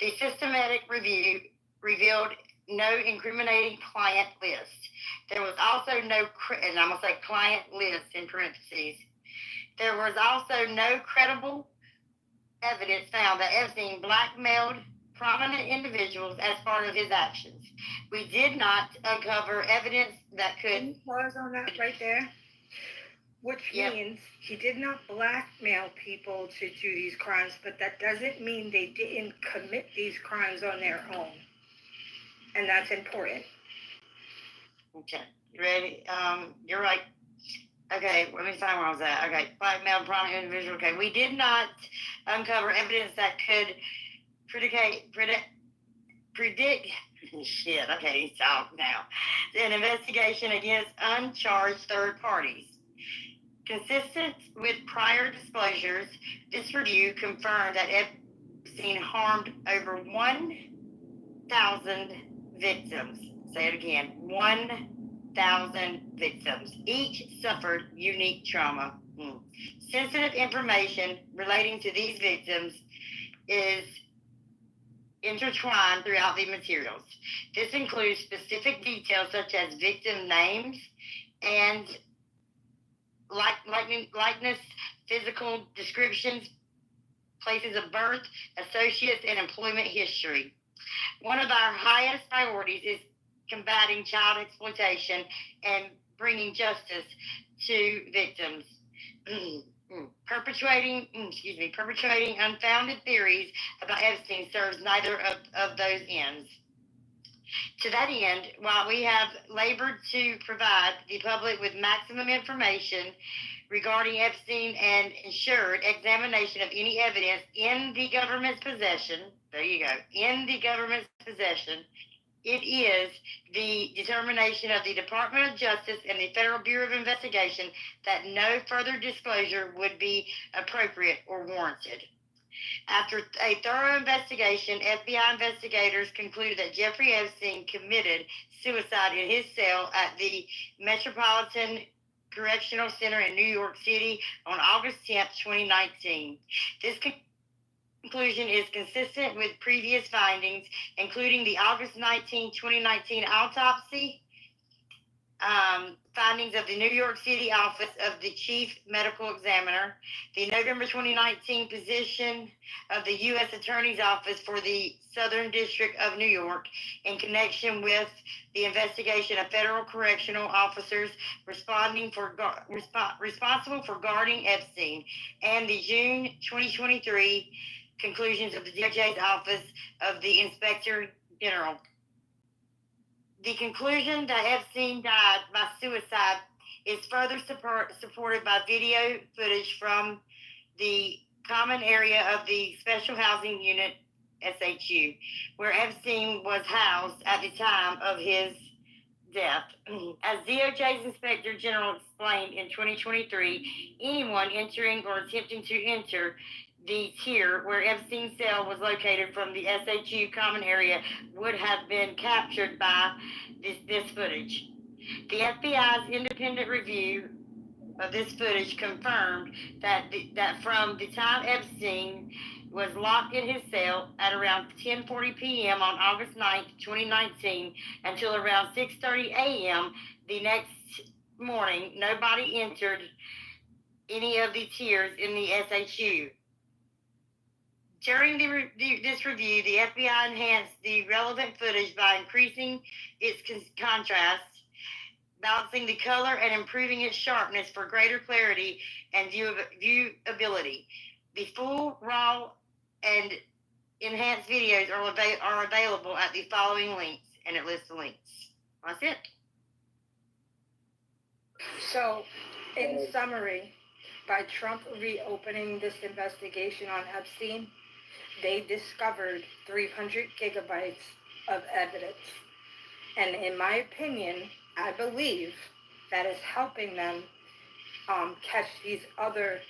Speaker 9: The systematic review revealed no incriminating client list. There was also no, and I'm going to say client list in parentheses. There was also no credible evidence found that Epstein blackmailed prominent individuals as part of his actions. We did not uncover evidence that could...
Speaker 16: Can you pause on that right there? Which means he did not blackmail people to do these crimes, but that doesn't mean they didn't commit these crimes on their own. And that's important.
Speaker 9: Okay, you ready? You're right. Okay, let me find where I was at. Okay, blackmail prominent individual. Okay, we did not uncover evidence that could predict shit. Okay, stop now. An investigation against uncharged third parties. Consistent with prior disclosures, this review confirmed that Epstein harmed over 1,000 victims. Say it again, 1,000 victims. Each suffered unique trauma. Sensitive information relating to these victims is intertwined throughout the materials. This includes specific details such as victim names and likeness, physical descriptions, places of birth, associates, and employment history. One of our highest priorities is combating child exploitation and bringing justice to victims. Perpetrating unfounded theories about Epstein serves neither of those ends. To that end, while we have labored to provide the public with maximum information regarding Epstein and ensured examination of any evidence in the government's possession, there you go, in the government's possession, it is the determination of the Department of Justice and the Federal Bureau of Investigation that no further disclosure would be appropriate or warranted. After a thorough investigation, FBI investigators concluded that Jeffrey Epstein committed suicide in his cell at the Metropolitan Correctional Center in New York City on August 10th, 2019. This conclusion is consistent with previous findings, including the August 19, 2019 autopsy, findings of the New York City Office of the Chief Medical Examiner, the November 2019 position of the U.S. Attorney's Office for the Southern District of New York in connection with the investigation of federal correctional officers responsible for guarding Epstein, and the June 2023 conclusions of the DOJ's Office of the Inspector General. The conclusion that Epstein died by suicide is further supported by video footage from the common area of the Special Housing Unit, SHU, where Epstein was housed at the time of his death. As DOJ's Inspector General explained in 2023, anyone entering or attempting to enter the tier where Epstein's cell was located from the SHU common area would have been captured by this footage. The FBI's independent review of this footage confirmed that from the time Epstein was locked in his cell at around 10:40 p.m. on August 9th, 2019, until around 6:30 a.m. the next morning, nobody entered any of the tiers in the SHU. During this review, the FBI enhanced the relevant footage by increasing its contrast, balancing the color, and improving its sharpness for greater clarity and viewability. The full, raw, and enhanced videos are available at the following links, and it lists the links. That's it.
Speaker 16: So, in summary, by Trump reopening this investigation on Epstein, they discovered 300 gigabytes of evidence. And in my opinion, I believe that is helping them catch these other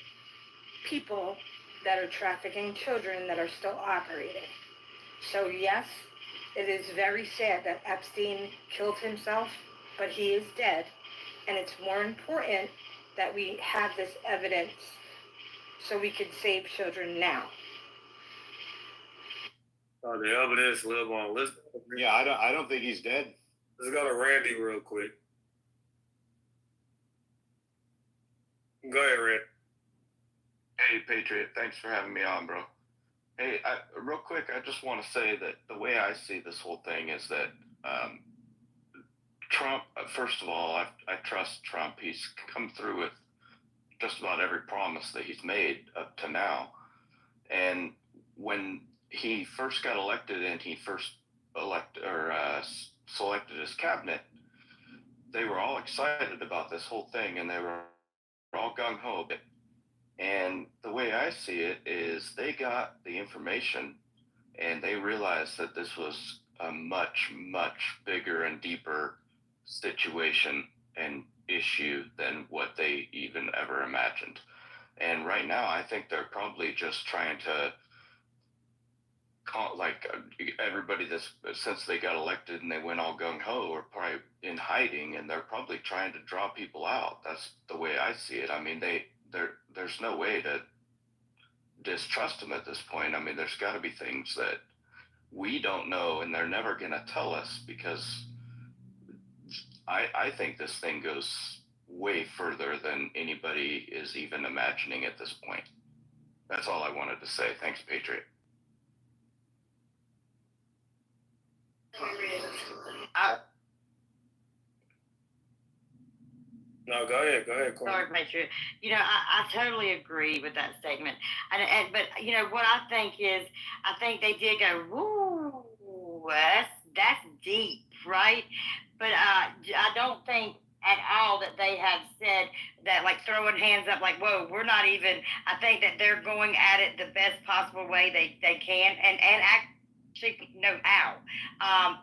Speaker 16: people that are trafficking children that are still operating. So yes, it is very sad that Epstein killed himself, but he is dead. And it's more important that we have this evidence so we can save children now.
Speaker 22: The evidence live on.
Speaker 14: Yeah, I don't think he's dead.
Speaker 22: Let's go to Randy real quick. Go ahead, Randy.
Speaker 6: Hey, Patriot. Thanks for having me on, bro. Hey, real quick, I just want to say that the way I see this whole thing is that Trump, first of all, I trust Trump. He's come through with just about every promise that he's made up to now. And when he first got elected and he first selected his cabinet, they were all excited about this whole thing and they were all gung-ho. And the way I see it is they got the information and they realized that this was a much, much bigger and deeper situation and issue than what they even ever imagined. And right now, I think they're probably just trying to everybody since they got elected and they went all gung-ho are probably in hiding and they're probably trying to draw people out. That's the way I see it. I mean, there's no way to distrust them at this point. I mean, there's got to be things that we don't know and they're never going to tell us, because I think this thing goes way further than anybody is even imagining at this point. That's all I wanted to say. Thanks, Patriot.
Speaker 22: No, go ahead, Corey.
Speaker 9: Sorry, Patriot. I totally agree with that statement. But what I think is, I think they did go, woo, that's deep, right? But I don't think at all that they have said that, like, throwing hands up, like, whoa, we're not even. I think that they're going at it the best possible way they can, and actually know how.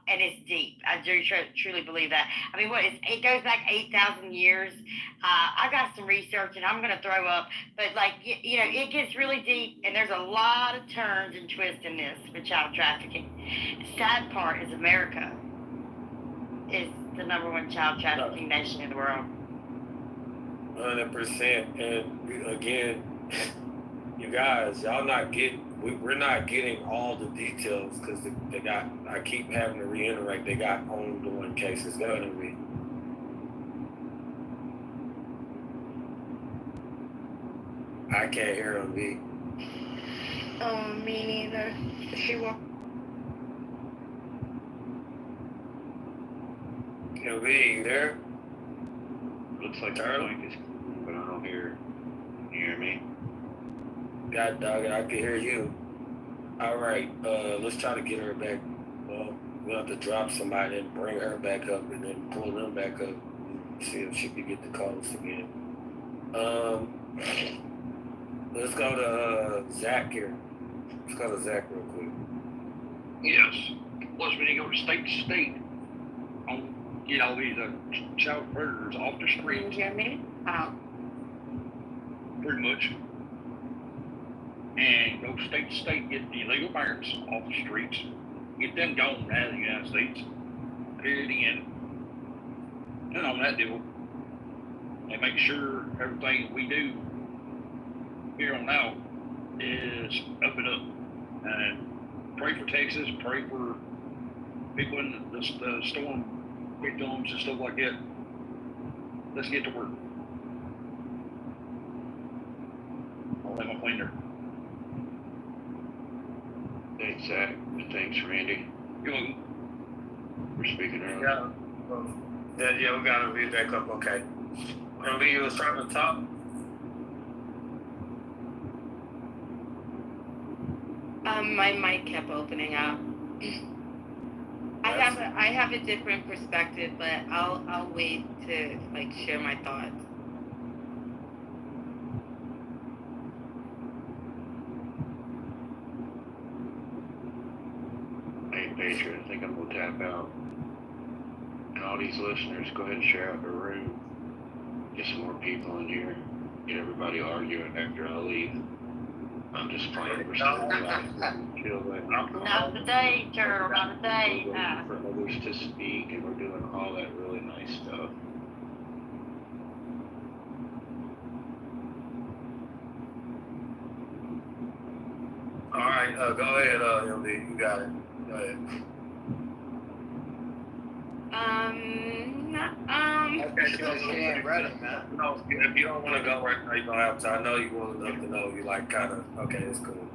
Speaker 9: And it's deep. I do truly believe that. I mean, it goes back 8,000 years. I got some research, and I'm going to throw up, but it gets really deep, and there's a lot of turns and twists in this with child trafficking. The sad part is America is the #1 child trafficking nation in the world.
Speaker 22: 100%. And again, you guys, y'all not getting. We're not getting all the details because they got. I keep having to reiterate. They got ongoing cases. Go ahead and read. I can't hear him, B.
Speaker 16: Oh, me neither. She walked.
Speaker 22: Yo, B, you there?
Speaker 24: Looks like our link is, but I don't hear. Can you hear me?
Speaker 22: God dog it, I can hear you. All right, let's try to get her back. Well, we'll have to drop somebody and bring her back up and then pull them back up and see if she can get the calls again. Let's go to Zach here. Let's go to Zach real quick.
Speaker 17: Yes. Plus, when you go to state to state, on these child predators off the street.
Speaker 9: Can you hear me?
Speaker 17: Pretty much. And go state to state, get the illegal parents off the streets, get them gone out of the United States. Period. End. And on that deal, they make sure everything we do here on out is up and up. And pray for Texas, pray for people in the storm victims and stuff like that. Let's get to work. I'll let my plane there.
Speaker 24: Thanks, Zach. Thanks, Randy.
Speaker 17: You're welcome.
Speaker 24: We're speaking earlier.
Speaker 22: Yeah, we got to read back up. Okay. Remember you was trying to talk?
Speaker 7: My mic kept opening up. I have a different perspective, but I'll wait to share my thoughts.
Speaker 24: Hey, Patriot, I think I'm gonna tap out. And all these listeners, go ahead and share out the room. Get some more people in here. Get everybody arguing after I leave. I'm just playing. We're still chill right now.
Speaker 9: Not today, Turtle, not today.
Speaker 24: For others to speak, and we're doing all that really nice stuff.
Speaker 22: All right, go ahead, MD. You got it. Go ahead. Okay,
Speaker 10: she ain't ready, man.
Speaker 22: No, if you don't want to go right now, you don't have to. I know you want enough to know you kind of, okay, that's cool.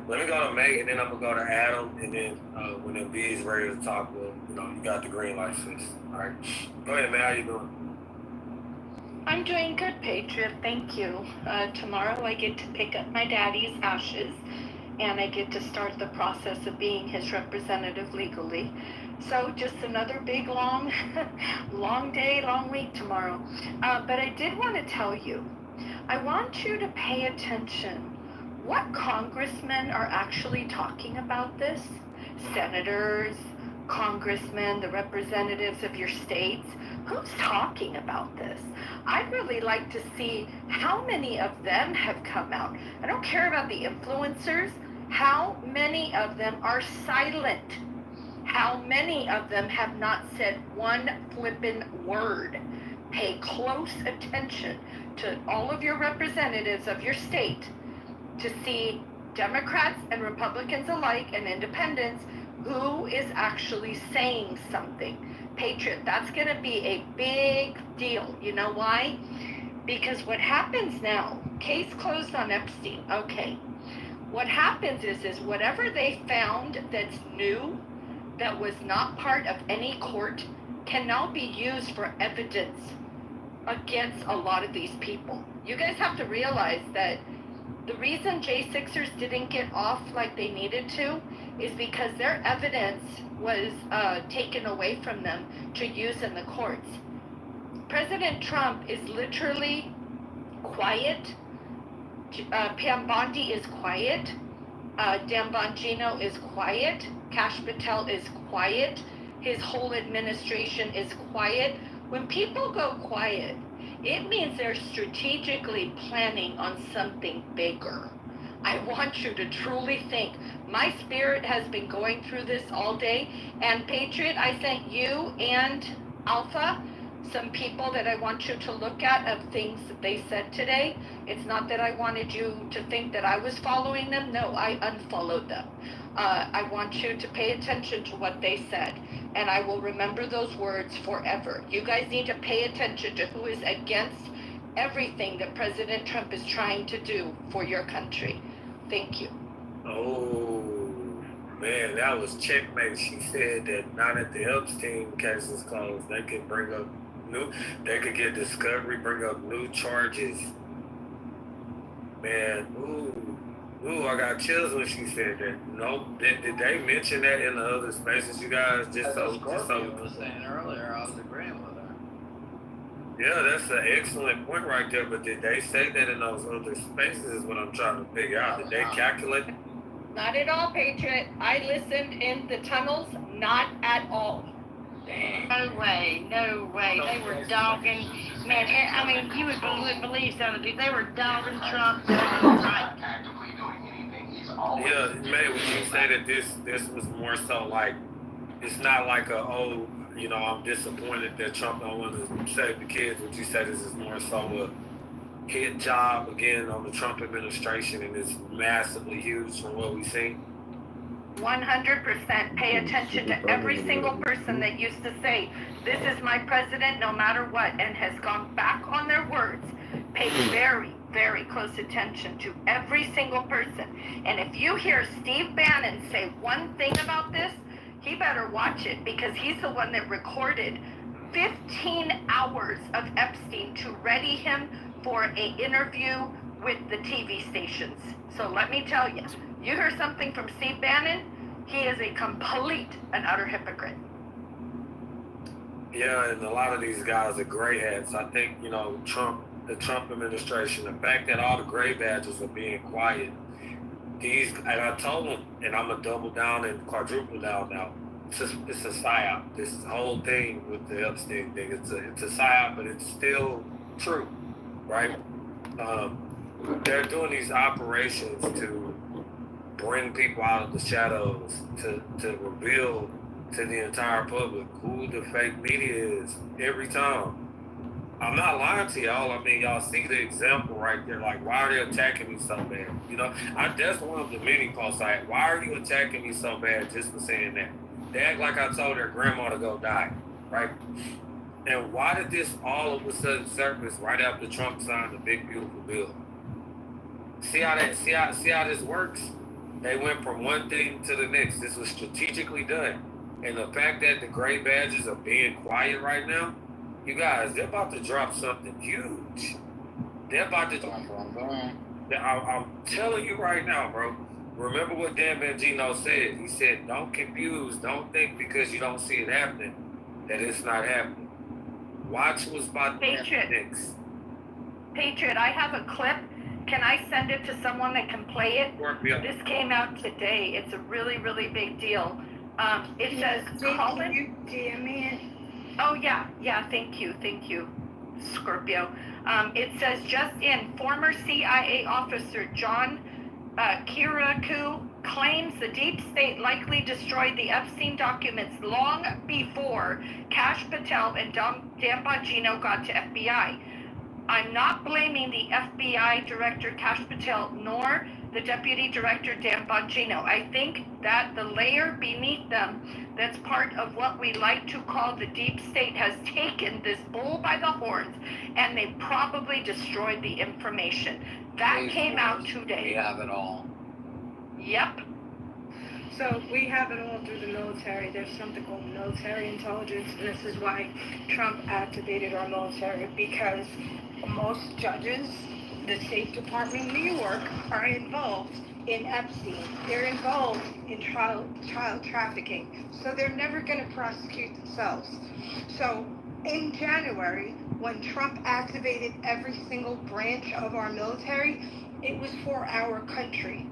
Speaker 22: Let me go to Meg, and then I'm going to go to Adam, and then when the B is ready to talk, well, you got the green light, sis. All right. Go ahead, man. How you doing?
Speaker 16: I'm doing good, Patriot. Thank you. Tomorrow I get to pick up my daddy's ashes, and I get to start the process of being his representative legally. So just another big, long day, long week tomorrow. But I did want to tell you, I want you to pay attention. What congressmen are actually talking about this? Senators, congressmen, the representatives of your states. Who's talking about this? I'd really like to see how many of them have come out. I don't care about the influencers. How many of them are silent? How many of them have not said one flippin' word? Pay close attention to all of your representatives of your state to see Democrats and Republicans alike and independents who is actually saying something. Patriot, that's going to be a big deal. You know why? Because what happens now, case closed on Epstein, okay. What happens is whatever they found that's new, that was not part of any court, can now be used for evidence against a lot of these people. You guys have to realize that the reason J6ers didn't get off like they needed to is because their evidence was taken away from them to use in the courts. President Trump is literally quiet. Pam Bondi is quiet. Dan Bongino is quiet. Kash Patel is quiet. His whole administration is quiet. When people go quiet, it means they're strategically planning on something bigger.
Speaker 12: I want you to truly think. My spirit has been going through this all day. And Patriot, I sent you and Alpha some people that I want you to look at of things that they said today. It's not that I wanted you to think that I was following them. No, I unfollowed them. I want you to pay attention to what they said, and I will remember those words forever. You guys need to pay attention to who is against everything that President Trump is trying to do for your country. Thank you.
Speaker 22: Oh, man, that was checkmate. She said that now that the Epstein case is closed, they could bring up they could get discovery, bring up new charges. Man, ooh, I got chills when she said that. Nope. Did they mention that in the other spaces, you guys?
Speaker 10: Scorpio was saying earlier, I was agreeing with her.
Speaker 22: Yeah, that's an excellent point right there. But did they say that in those other spaces? Is what I'm trying to figure out. Did they calculate?
Speaker 12: Not at all, Patriot. I listened in the tunnels. Not at all.
Speaker 9: No way. They were dogging, man. I mean, you would believe some of the people. They were dogging Trump. Right.
Speaker 22: Yeah, man. Would you say that this was more so like, it's not like I'm disappointed that Trump don't want to save the kids? Would you say this is more so a hit job again on the Trump administration, and it's massively huge from what we've seen?
Speaker 12: 100% pay attention to every single person that used to say, this is my president no matter what, and has gone back on their words. Pay very, very close attention to every single person. And if you hear Steve Bannon say one thing about this, he better watch it, because he's the one that recorded 15 hours of Epstein to ready him for an interview with the TV stations. So let me tell you, you hear something from Steve Bannon, he is a complete and utter hypocrite.
Speaker 22: Yeah, and a lot of these guys are gray hats. I think, the Trump administration, the fact that all the gray badges are being quiet, and I told them, and I'm going to double down and quadruple down now, it's a psyop. This whole thing with the Epstein thing, it's a psyop, but it's still true, right? They're doing these operations to bring people out of the shadows, to reveal to the entire public who the fake media is every time. I'm not lying to y'all. I mean, y'all see the example right there. Like, why are they attacking me so bad? That's one of the many posts I had. Why are you attacking me so bad just for saying that? They act like I told their grandma to go die, right? And why did this all of a sudden surface right after Trump signed the big beautiful bill? See how this works? They went from one thing to the next. This was strategically done. And the fact that the gray badges are being quiet right now, you guys, they're about to drop something huge. They're about to I'm telling you right now, bro. Remember what Dan Bongino said. He said, don't confuse, don't think because you don't see it happening that it's not happening. Watch what's about to happen next.
Speaker 12: Patriot, I have a clip. Can I send it to someone that can play it?
Speaker 22: Yeah.
Speaker 12: This came out today. It's a really, really big deal. It says,
Speaker 16: Can you DM me it?
Speaker 12: Oh, yeah. Thank you, Scorpio. It says, just in, former CIA officer John Kiriakou claims the deep state likely destroyed the Epstein documents long before Kash Patel and Dan Bongino got to FBI. I'm not blaming the FBI Director Kash Patel nor the Deputy Director Dan Bongino. I think that the layer beneath them that's part of what we like to call the deep state has taken this bull by the horns, and they probably destroyed the information. That came out today.
Speaker 10: We have it all.
Speaker 12: Yep.
Speaker 16: So we have it all through the military. There's something called military intelligence, and this is why Trump activated our military, because most judges, the State Department of New York, are involved in Epstein. They're involved in child trafficking. So they're never going to prosecute themselves. So in January, when Trump activated every single branch of our military, it was for our country.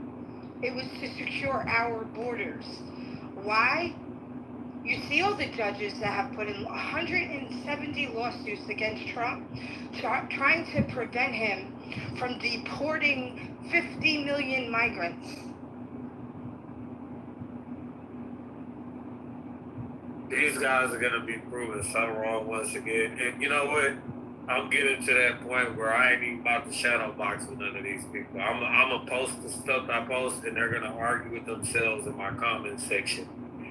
Speaker 16: It was to secure our borders. Why? You see all the judges that have put in 170 lawsuits against Trump, trying to prevent him from deporting 50 million migrants.
Speaker 22: These guys are gonna be proven so wrong once again. And you know what? I'm getting to that point where I ain't even about to shadow box with none of these people. I'm a post the stuff I post, and they're gonna argue with themselves in my comment section,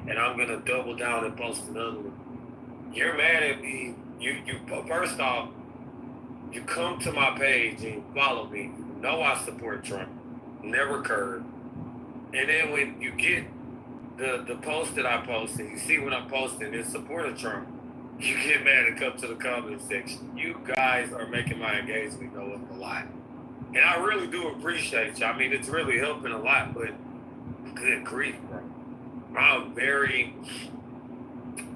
Speaker 22: and I'm gonna double down and post another one. You're mad at me. You first off, you come to my page and follow me. You know I support Trump. Never curb. And then when you get the post that I post and you see what I'm posting in support of Trump, you get mad and come to the comment section. You guys are making my engagement go up a lot. And I really do appreciate you. I mean, it's really helping a lot, but good grief, bro. I'm very...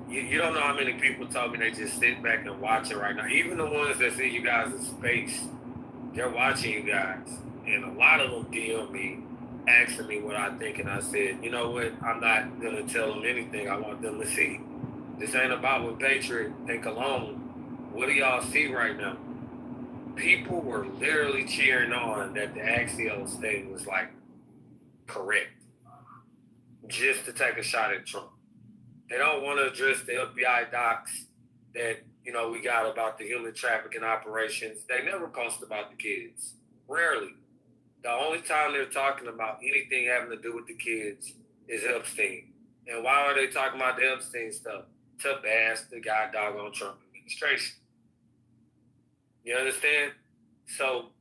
Speaker 22: You don't know how many people told me they just sit back and watch it right now. Even the ones that see you guys in space, they're watching you guys. And a lot of them DM me, asking me what I think. And I said, you know what? I'm not going to tell them anything. I want them to see. This ain't about what Patriot think alone. What do y'all see right now? People were literally cheering on that the Axios thing was like correct. Just to take a shot at Trump. They don't want to address the FBI docs that, you know, we got about the human trafficking operations. They never post about the kids. Rarely. The only time they're talking about anything having to do with the kids is Epstein. And why are they talking about the Epstein stuff? To bash the guy doggone Trump administration. You understand? So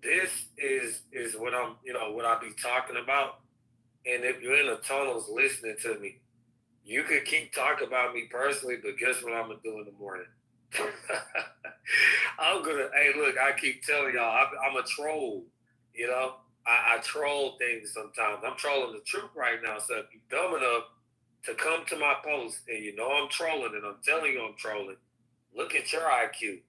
Speaker 22: this is what I'm, you know, what I be talking about. And if you're in the tunnels listening to me, you could keep talking about me personally, but guess what I'm going to do in the morning? Hey, look, I keep telling y'all, I'm a troll, you know? I troll things sometimes. I'm trolling the truth right now, so if you're dumb enough to come to my post and you know I'm trolling and I'm telling you I'm trolling, look at your IQ.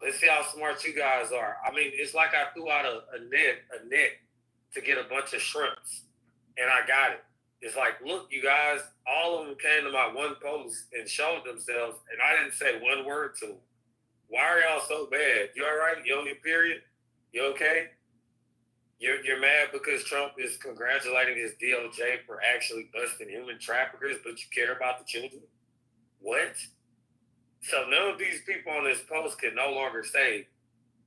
Speaker 22: Let's see how smart you guys are. I mean, it's like I threw out a net to get a bunch of shrimps, and I got it. It's like, look, you guys, all of them came to my one post and showed themselves, and I didn't say one word to them. Why are y'all so bad? You all right? You on your period? You okay? You're mad because Trump is congratulating his DOJ for actually busting human traffickers, but you care about the children? What? So none of these people on this post can no longer say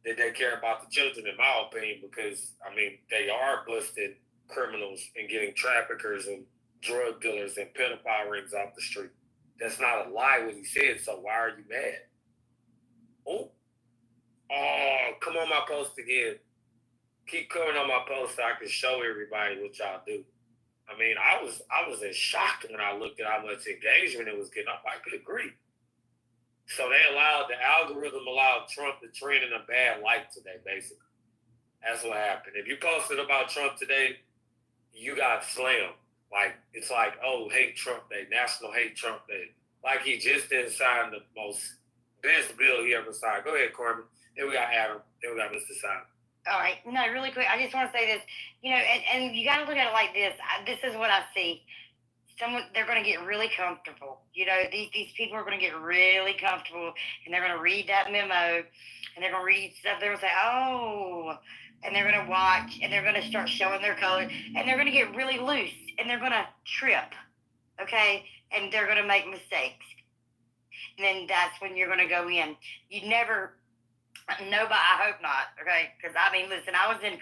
Speaker 22: that they care about the children, in my opinion, because, I mean, they are busting criminals and getting traffickers and drug dealers and pedophile rings off the street. That's not a lie what he said, so why are you mad? Oh, come on my post again. Keep coming on my post so I can show everybody what y'all do. I mean, I was in shock when I looked at how much engagement it was getting. I'm like, good grief. So the algorithm allowed Trump to trend in a bad light today, basically. That's what happened. If you posted about Trump today, you got slammed. Like, it's like, oh, hate Trump Day, National Hate Trump Day. Like he just didn't sign the best bill he ever signed. Go ahead, Corbin. Then we got Adam. Then we got Mr. Simon.
Speaker 9: All right. No, really quick. I just want to say this, you know, and you got to look at it like this. This is what I see. They're going to get really comfortable. You know, these people are going to get really comfortable, and they're going to read that memo, and they're going to read stuff. They're going to say, oh, and they're going to watch, and they're going to start showing their color, and they're going to get really loose, and they're going to trip, okay? And they're going to make mistakes. And then that's when you're going to go in. You never... No, but I hope not, okay? Because, I mean, listen, I was in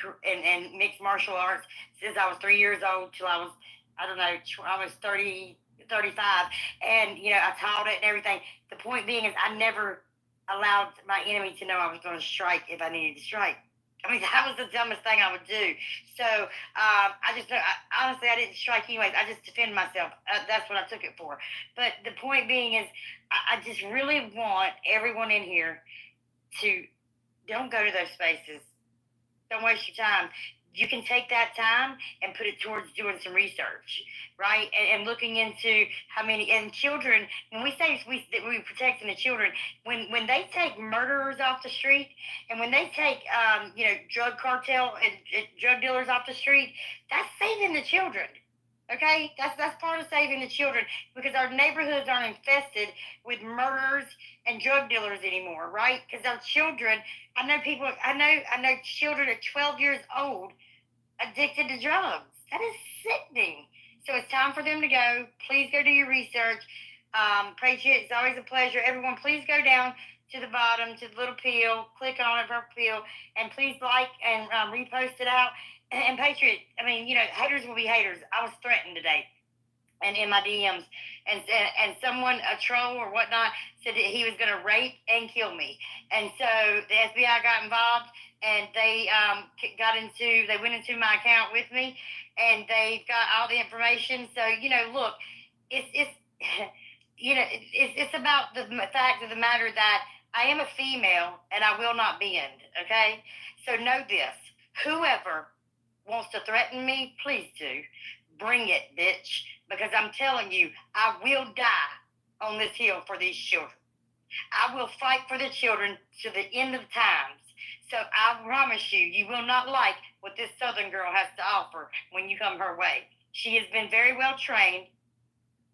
Speaker 9: mixed martial arts since I was 3 years old till I was, I don't know, I was 30, 35. And, you know, I taught it and everything. The point being is I never allowed my enemy to know I was going to strike if I needed to strike. I mean, that was the dumbest thing I would do. So, honestly, I didn't strike anyways. I just defended myself. That's what I took it for. But the point being is I just really want everyone in here to don't go to those spaces. Don't waste your time. You can take that time and put it towards doing some research, right? And looking into how many, and children, when we say we're protecting the children, when they take murderers off the street and when they take, drug cartel and drug dealers off the street, that's saving the children. Okay, that's part of saving the children, because our neighborhoods aren't infested with murderers and drug dealers anymore, right? Because our children, I know children at 12 years old addicted to drugs. That is sickening. So it's time for them to go. Please go do your research. Patriot, it's always a pleasure. Everyone, please go down to the bottom to the little pill, click on it, purple pill, and please like and repost it out. And Patriot, I mean, haters will be haters. I was threatened today, and in my DMs, and someone, a troll or whatnot, said that he was going to rape and kill me. And so the FBI got involved, and they went into my account with me, and they got all the information. So look, it's it's about the fact of the matter that I am a female and I will not bend. Okay, so know this: whoever wants to threaten me, please do. Bring it, bitch. Because I'm telling you, I will die on this hill for these children. I will fight for the children to the end of times. So I promise you, you will not like what this Southern girl has to offer when you come her way. She has been very well trained,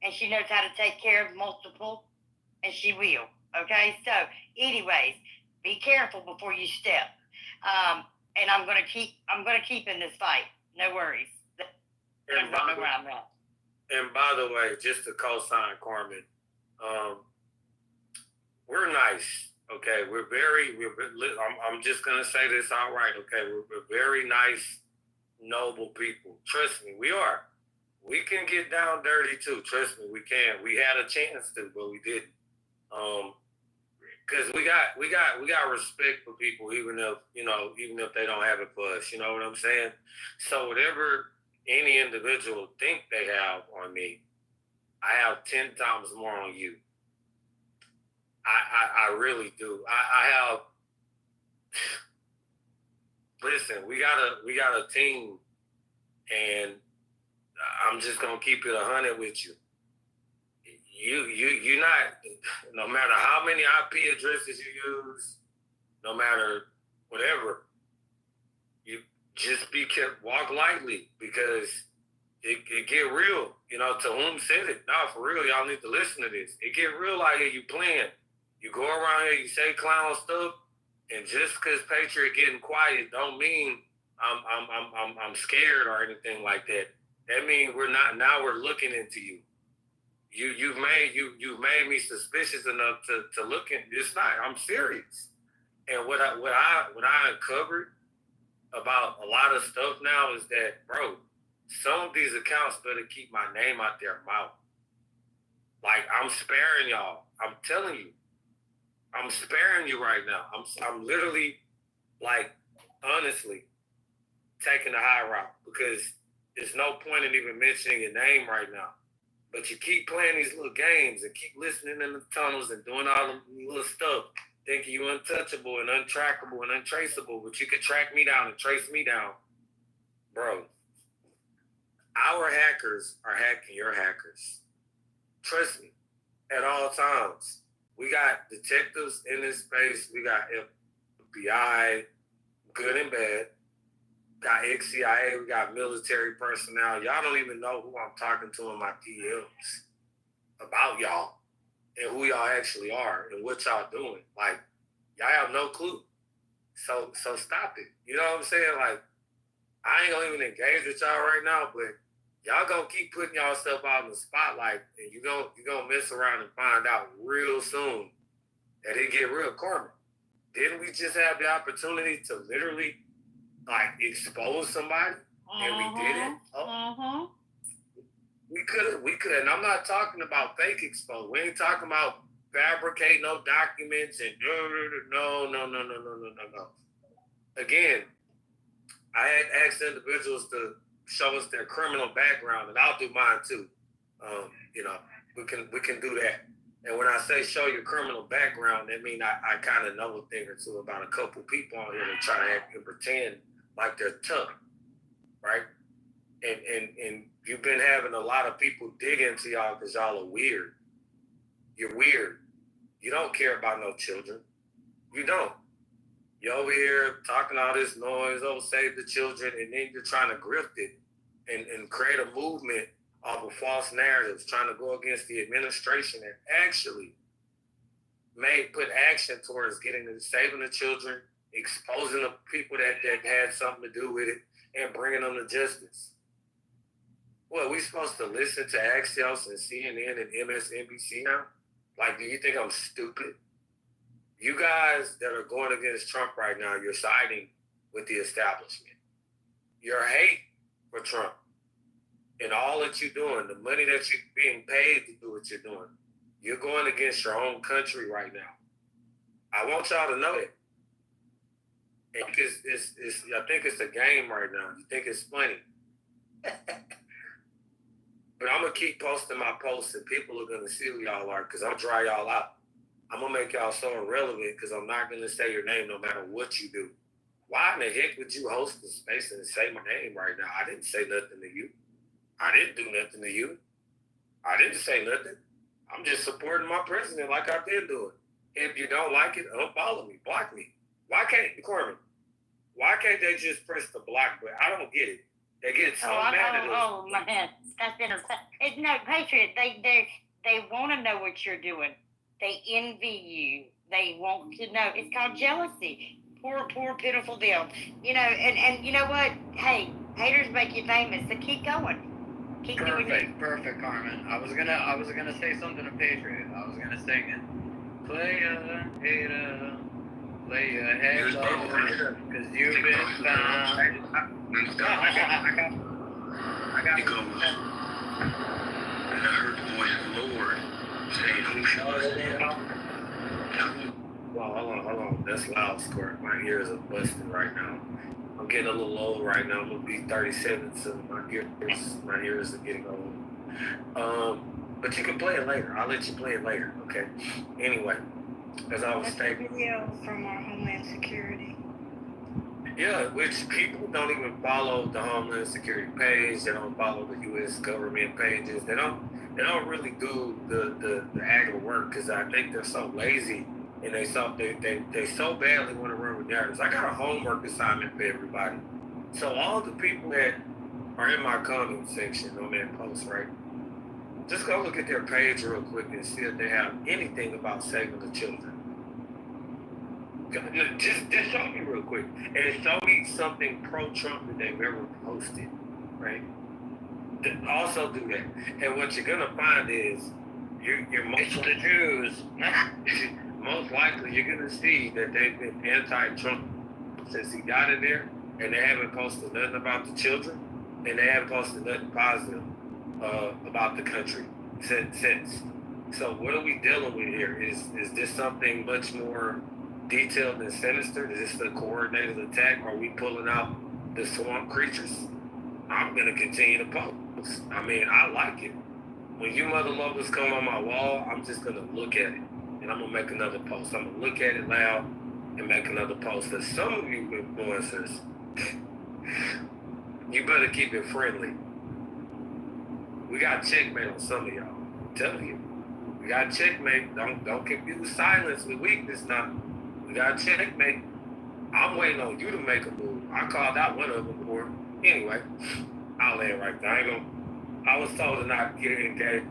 Speaker 9: and she knows how to take care of multiple, and she will. Okay? So, anyways, be careful before you step. And I'm gonna keep in this fight. No worries.
Speaker 22: And by,
Speaker 9: where I'm at.
Speaker 22: And by the way, just to co-sign Carmen, we're nice. Okay, I'm just gonna say this outright. Okay, we're very nice, noble people. Trust me, we are. We can get down dirty too. Trust me, we can. We had a chance to, but we didn't. Because we got respect for people, even if they don't have it for us. You know what I'm saying? So whatever any individual think they have on me, I have 10 times more on you. I really do. I have. Listen, we got a team, and I'm just gonna keep it 100 with you. You're not. No matter how many IP addresses you use, no matter whatever, you just be kept. Walk lightly, because it get real. To whom said it? Nah, for real, y'all need to listen to this. It get real out here. You playing. You go around here, you say clown stuff, and just because Patriot getting quiet don't mean I'm scared or anything like that. That means we're not. Now we're looking into you. You've made me suspicious enough to look at. It's not. I'm serious. And what I uncovered about a lot of stuff now is that, bro, some of these accounts better keep my name out their mouth. Like, I'm sparing y'all. I'm telling you. I'm sparing you right now. I'm literally, like, honestly, taking the high route, because there's no point in even mentioning your name right now. But you keep playing these little games and keep listening in the tunnels and doing all the little stuff, thinking you're untouchable and untrackable and untraceable, but you can track me down and trace me down. Bro, our hackers are hacking your hackers. Trust me, at all times. We got detectives in this space. We got FBI, good and bad. Got ex-CIA. We got military personnel. Y'all don't even know who I'm talking to in my DMs about y'all and who y'all actually are and what y'all doing. Like, y'all have no clue. So stop it. You know what I'm saying? Like, I ain't gonna even engage with y'all right now, but y'all gonna keep putting y'allself out in the spotlight, and you gonna mess around and find out real soon that it get real. Carmen, didn't we just have the opportunity to literally, like, expose somebody, and we didn't? We could, and I'm not talking about fake expose. We ain't talking about fabricate no documents and no. Again, I had asked individuals to show us their criminal background, and I'll do mine too. We can do that. And when I say show your criminal background, that means I kind of know a thing or two about a couple people on here that try to act and pretend like they're tough, right? And you've been having a lot of people dig into y'all because y'all are weird. You're weird. You don't care about no children. You don't. You're over here talking all this noise, save the children, and then you're trying to grift it and create a movement off of false narratives, trying to go against the administration that actually put action towards saving the children, exposing the people that had something to do with it, and bringing them to justice. Well, we supposed to listen to Axios and CNN and MSNBC now? Like, do you think I'm stupid? You guys that are going against Trump right now, you're siding with the establishment. Your hate for Trump and all that you're doing, the money that you're being paid to do what you're doing, you're going against your own country right now. I want y'all to know it. I think it's a game right now. You think it's funny. But I'm going to keep posting my posts, and people are going to see who y'all are, because I'll dry y'all out. I'm going to make y'all so irrelevant, because I'm not going to say your name no matter what you do. Why in the heck would you host the space and say my name right now? I didn't say nothing to you. I didn't do nothing to you. I didn't say nothing. I'm just supporting my president like I've been doing. If you don't like it, unfollow me, block me. Why can't they just press the block button? I don't get it. They get so mad at us.
Speaker 9: Oh man, that's been no, Patriot. They want to know what you're doing. They envy you. They want to know. It's called jealousy. Poor, pitiful them. You know, and you know what? Hey, haters make you famous. So keep going. Keep doing it.
Speaker 10: Perfect, Carmen. I was gonna say something to Patriot. I was gonna sing it. Play a hater, lay your head low, cause you've been found. I got.
Speaker 11: He goes, and I heard the voice of the Lord saying, "Who shall I stand?"
Speaker 22: Well, hold on. That's loud, Squirt. My ears are busted right now. I'm getting a little old right now. I'm gonna be 37, so my ears are getting old. But you can play it later. I'll let you play it later, okay? Anyway, as I was stating.
Speaker 16: That's a video from our Homeland Security.
Speaker 22: Yeah, which people don't even follow the Homeland Security page. They don't follow the U.S. government pages. They don't really do the actual work, because I think they're so lazy. And they so badly want to run with narratives. I got a homework assignment for everybody. So all the people that are in my comment section on that post, right? Just go look at their page real quick and see if they have anything about saving the children. Just show me real quick. And show me something pro-Trump that they've ever posted, right? Also do that. And what you're going to find is you're most of the Jews. Most likely, you're going to see that they've been anti-Trump since he got in there, and they haven't posted nothing about the children, and they haven't posted nothing positive about the country since. So what are we dealing with here? Is this something much more detailed and sinister? Is this a coordinated attack? Are we pulling out the swamp creatures? I'm going to continue to post. I mean, I like it. When you mother lovers come on my wall, I'm just going to look at it. And I'm going to make another post. I'm going to look at it loud and make another post. Because some of you influencers, you better keep it friendly. We got checkmate on some of y'all. I'm telling you. We got checkmate. Don't confuse silence with weakness now. We got checkmate. I'm waiting on you to make a move. I called out one of them before. Anyway, I'll land right there. I was told to not get engaged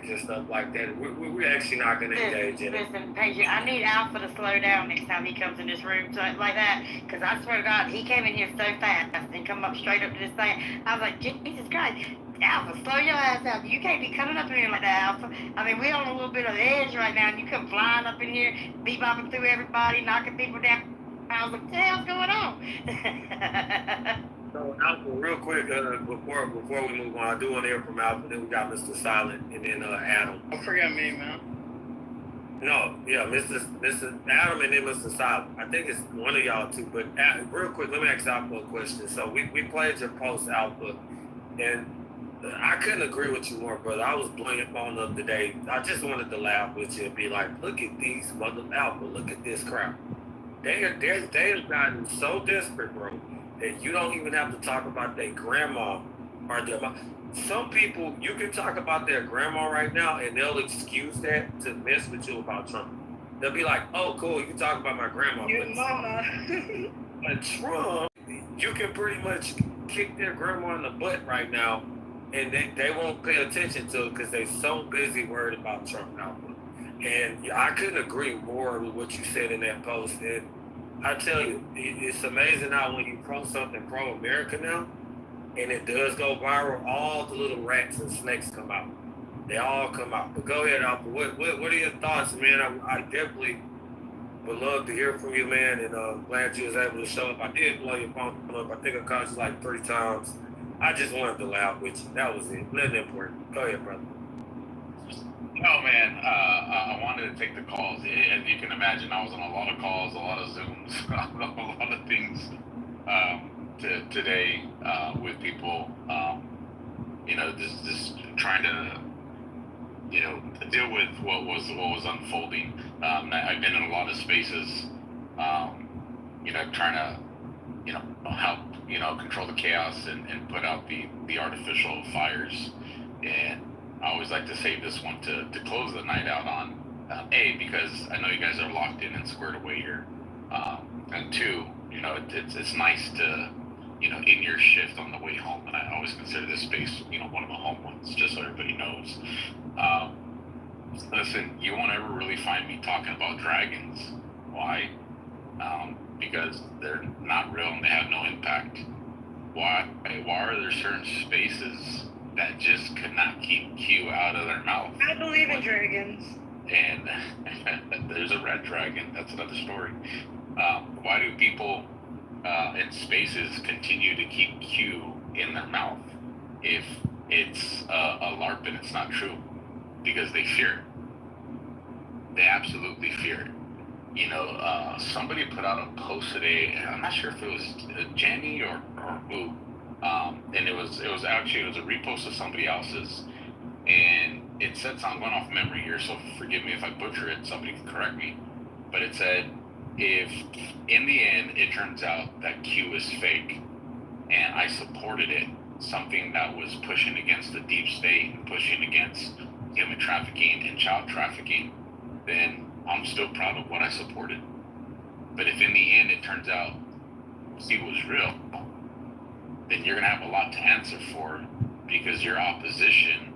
Speaker 22: and stuff like that. We're actually not going to engage in it.
Speaker 9: Listen, Paige, I need Alpha to slow down next time he comes in this room like that, because I swear to God, he came in here so fast and come up straight up to this thing. I was like, Jesus Christ, Alpha, slow your ass down. You can't be coming up in here like that, Alpha. I mean, we're on a little bit of the edge right now, and you come flying up in here, bebopping through everybody, knocking people down. I was like, what the hell's going on?
Speaker 22: So, Alpha, real quick, before we move on, I do want to hear from Alpha. Then we got Mr. Silent, and then Adam.
Speaker 10: Don't forget me, man.
Speaker 22: No, yeah, Mr. Adam, and then Mr. Silent. I think it's one of y'all two. But real quick, let me ask Alpha a question. So we played your post, Alpha, and I couldn't agree with you more, brother. I was blowing your phone up today. I just wanted to laugh with you and be like, look at these mother Alpha. Look at this crowd. They have gotten so desperate, bro, that you don't even have to talk about their grandma or their mom. Some people, you can talk about their grandma right now, and they'll excuse that to mess with you about Trump. They'll be like, oh, cool, you talk about my grandma.
Speaker 16: Your mama.
Speaker 22: But Trump, you can pretty much kick their grandma in the butt right now, and they won't pay attention to it because they're so busy worried about Trump now. And I couldn't agree more with what you said in that post. And I tell you, it's amazing how when you post something pro-America now, and it does go viral, all the little rats and snakes come out. They all come out. But go ahead, Alpha. What are your thoughts, man? I definitely would love to hear from you, man, and glad you was able to show up. I did blow your phone up. I think I called you like 3 times. I just wanted to laugh with you. That was it. Nothing important. Go ahead, brother.
Speaker 2: No, man. I wanted to take the calls. As you can imagine, I was on a lot of calls, a lot of Zooms, a lot of things today with people. Just trying to, deal with what was unfolding. I've been in a lot of spaces, trying to, help, control the chaos and put out the artificial fires. And I always like to save this one to close the night out on. Because I know you guys are locked in and squared away here. And 2, it's nice to, in your shift on the way home, and I always consider this space, one of the home ones, just so everybody knows. Listen, you won't ever really find me talking about dragons. Why? Because they're not real and they have no impact. Why are there certain spaces that just could not keep Q out of their mouth?
Speaker 16: I believe in dragons.
Speaker 2: And there's a red dragon. That's another story. Why do people in spaces continue to keep Q in their mouth if it's a LARP and it's not true? Because they fear it. They absolutely fear it. Somebody put out a post today, and I'm not sure if it was Jenny or who, and it was a repost of somebody else's, and it said, so I'm going off memory here, so forgive me if I butcher it, somebody can correct me, but it said, if in the end it turns out that Q is fake, and I supported it, something that was pushing against the deep state and pushing against human trafficking and child trafficking, then I'm still proud of what I supported. But if in the end it turns out Q was real, then you're gonna have a lot to answer for, because your opposition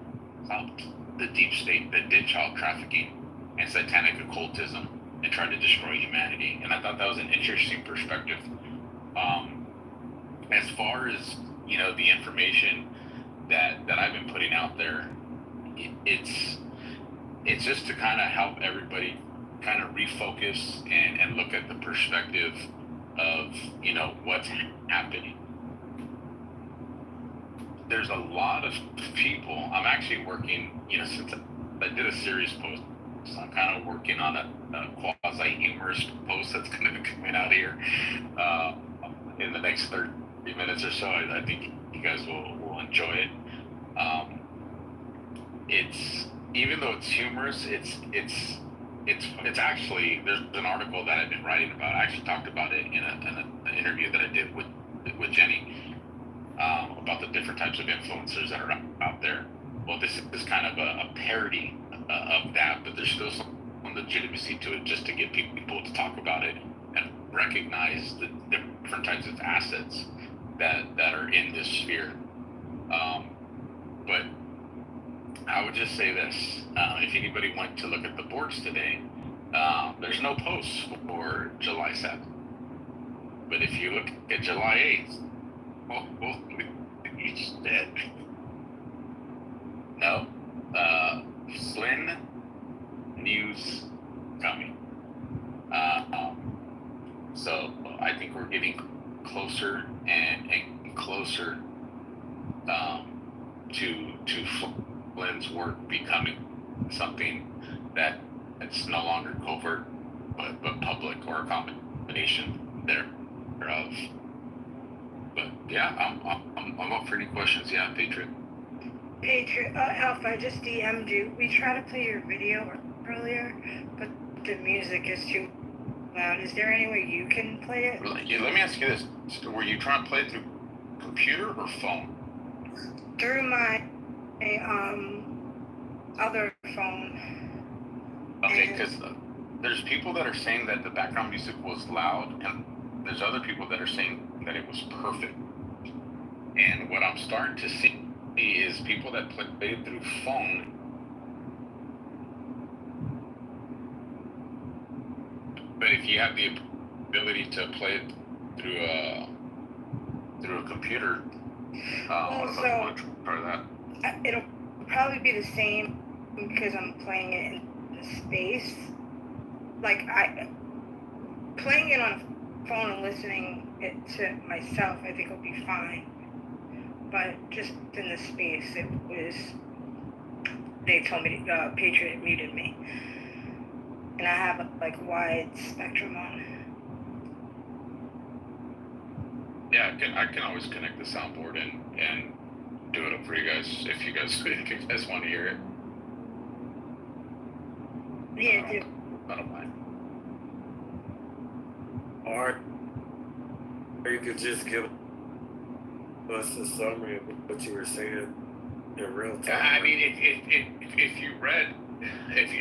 Speaker 2: helped the deep state that did child trafficking and satanic occultism and tried to destroy humanity. And I thought that was an interesting perspective. As far as, the information that I've been putting out there, it's just to kind of help everybody kind of refocus and look at the perspective of, what's happening. There's a lot of people. I'm actually working, since I did a serious post, so I'm kind of working on a quasi-humorous post that's going to be coming out here in the next 30 minutes or so. I think you guys will enjoy it. It's, even though it's humorous, it's actually, there's an article that I've been writing about. I actually talked about it in an interview that I did with Jenny, about the different types of influencers that are out there. Well, this is kind of a parody of that, but there's still some legitimacy to it, just to get people to talk about it and recognize the different types of assets that are in this sphere. But I would just say this, if anybody went to look at the boards today, there's no posts for July 7th. But if you look at July 8th, he's dead. No, Flynn news coming. So I think we're getting closer and closer to Flynn's work becoming something that's no longer covert but public, or a combination thereof. But yeah, I'm up for any questions. Yeah, Patriot.
Speaker 16: Alpha, I just DM'd you. We tried to play your video earlier, but the music is too loud. Is there any way you can play it?
Speaker 2: Yeah, let me ask you this. Were you trying to play it through computer or phone?
Speaker 16: Through my other phone.
Speaker 2: Okay, because there's people that are saying that the background music was loud, and there's other people that are saying that it was perfect. And what I'm starting to see is people that play it through phone. But if you have the ability to play it through a computer,
Speaker 16: so
Speaker 2: part of that.
Speaker 16: it'll probably be the same because I'm playing it in the space. Like playing it on a phone and listening it to myself, I think will be fine. But just in the space, it was. They told me Patriot muted me, and I have like wide spectrum on.
Speaker 2: Yeah, I can always connect the soundboard and do it up for you guys if you guys want to hear it.
Speaker 16: Yeah, I
Speaker 2: don't mind.
Speaker 22: Or you could just give us a summary of what you were saying in real time.
Speaker 2: I mean, if you read, if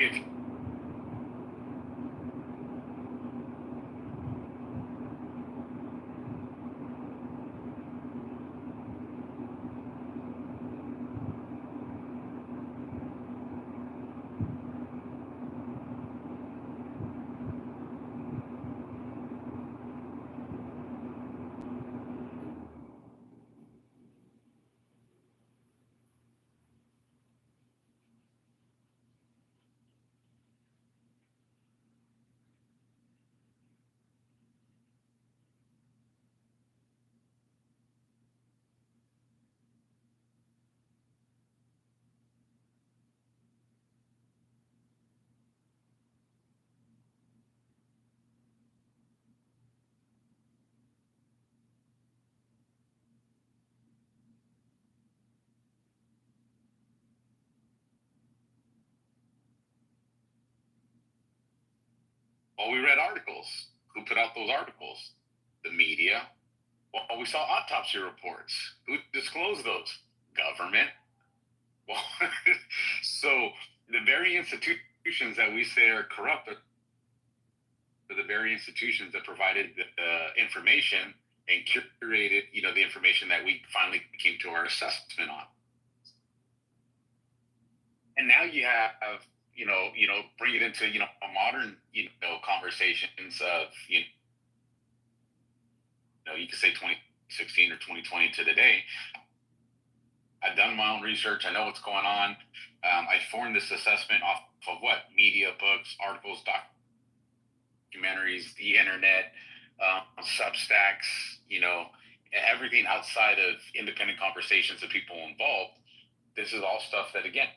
Speaker 2: well, we read articles. Who put out those articles? The media. Well, we saw autopsy reports. Who disclosed those? Government. Well, so the very institutions that we say are corrupt are the very institutions that provided the information and curated, the information that we finally came to our assessment on. And now you have, bring it into, a modern, conversations of, you could say 2016 or 2020 to today. I've done my own research. I know what's going on. I formed this assessment off of what? Media, books, articles, documentaries, the internet, Substacks, everything outside of independent conversations of people involved. This is all stuff that, again,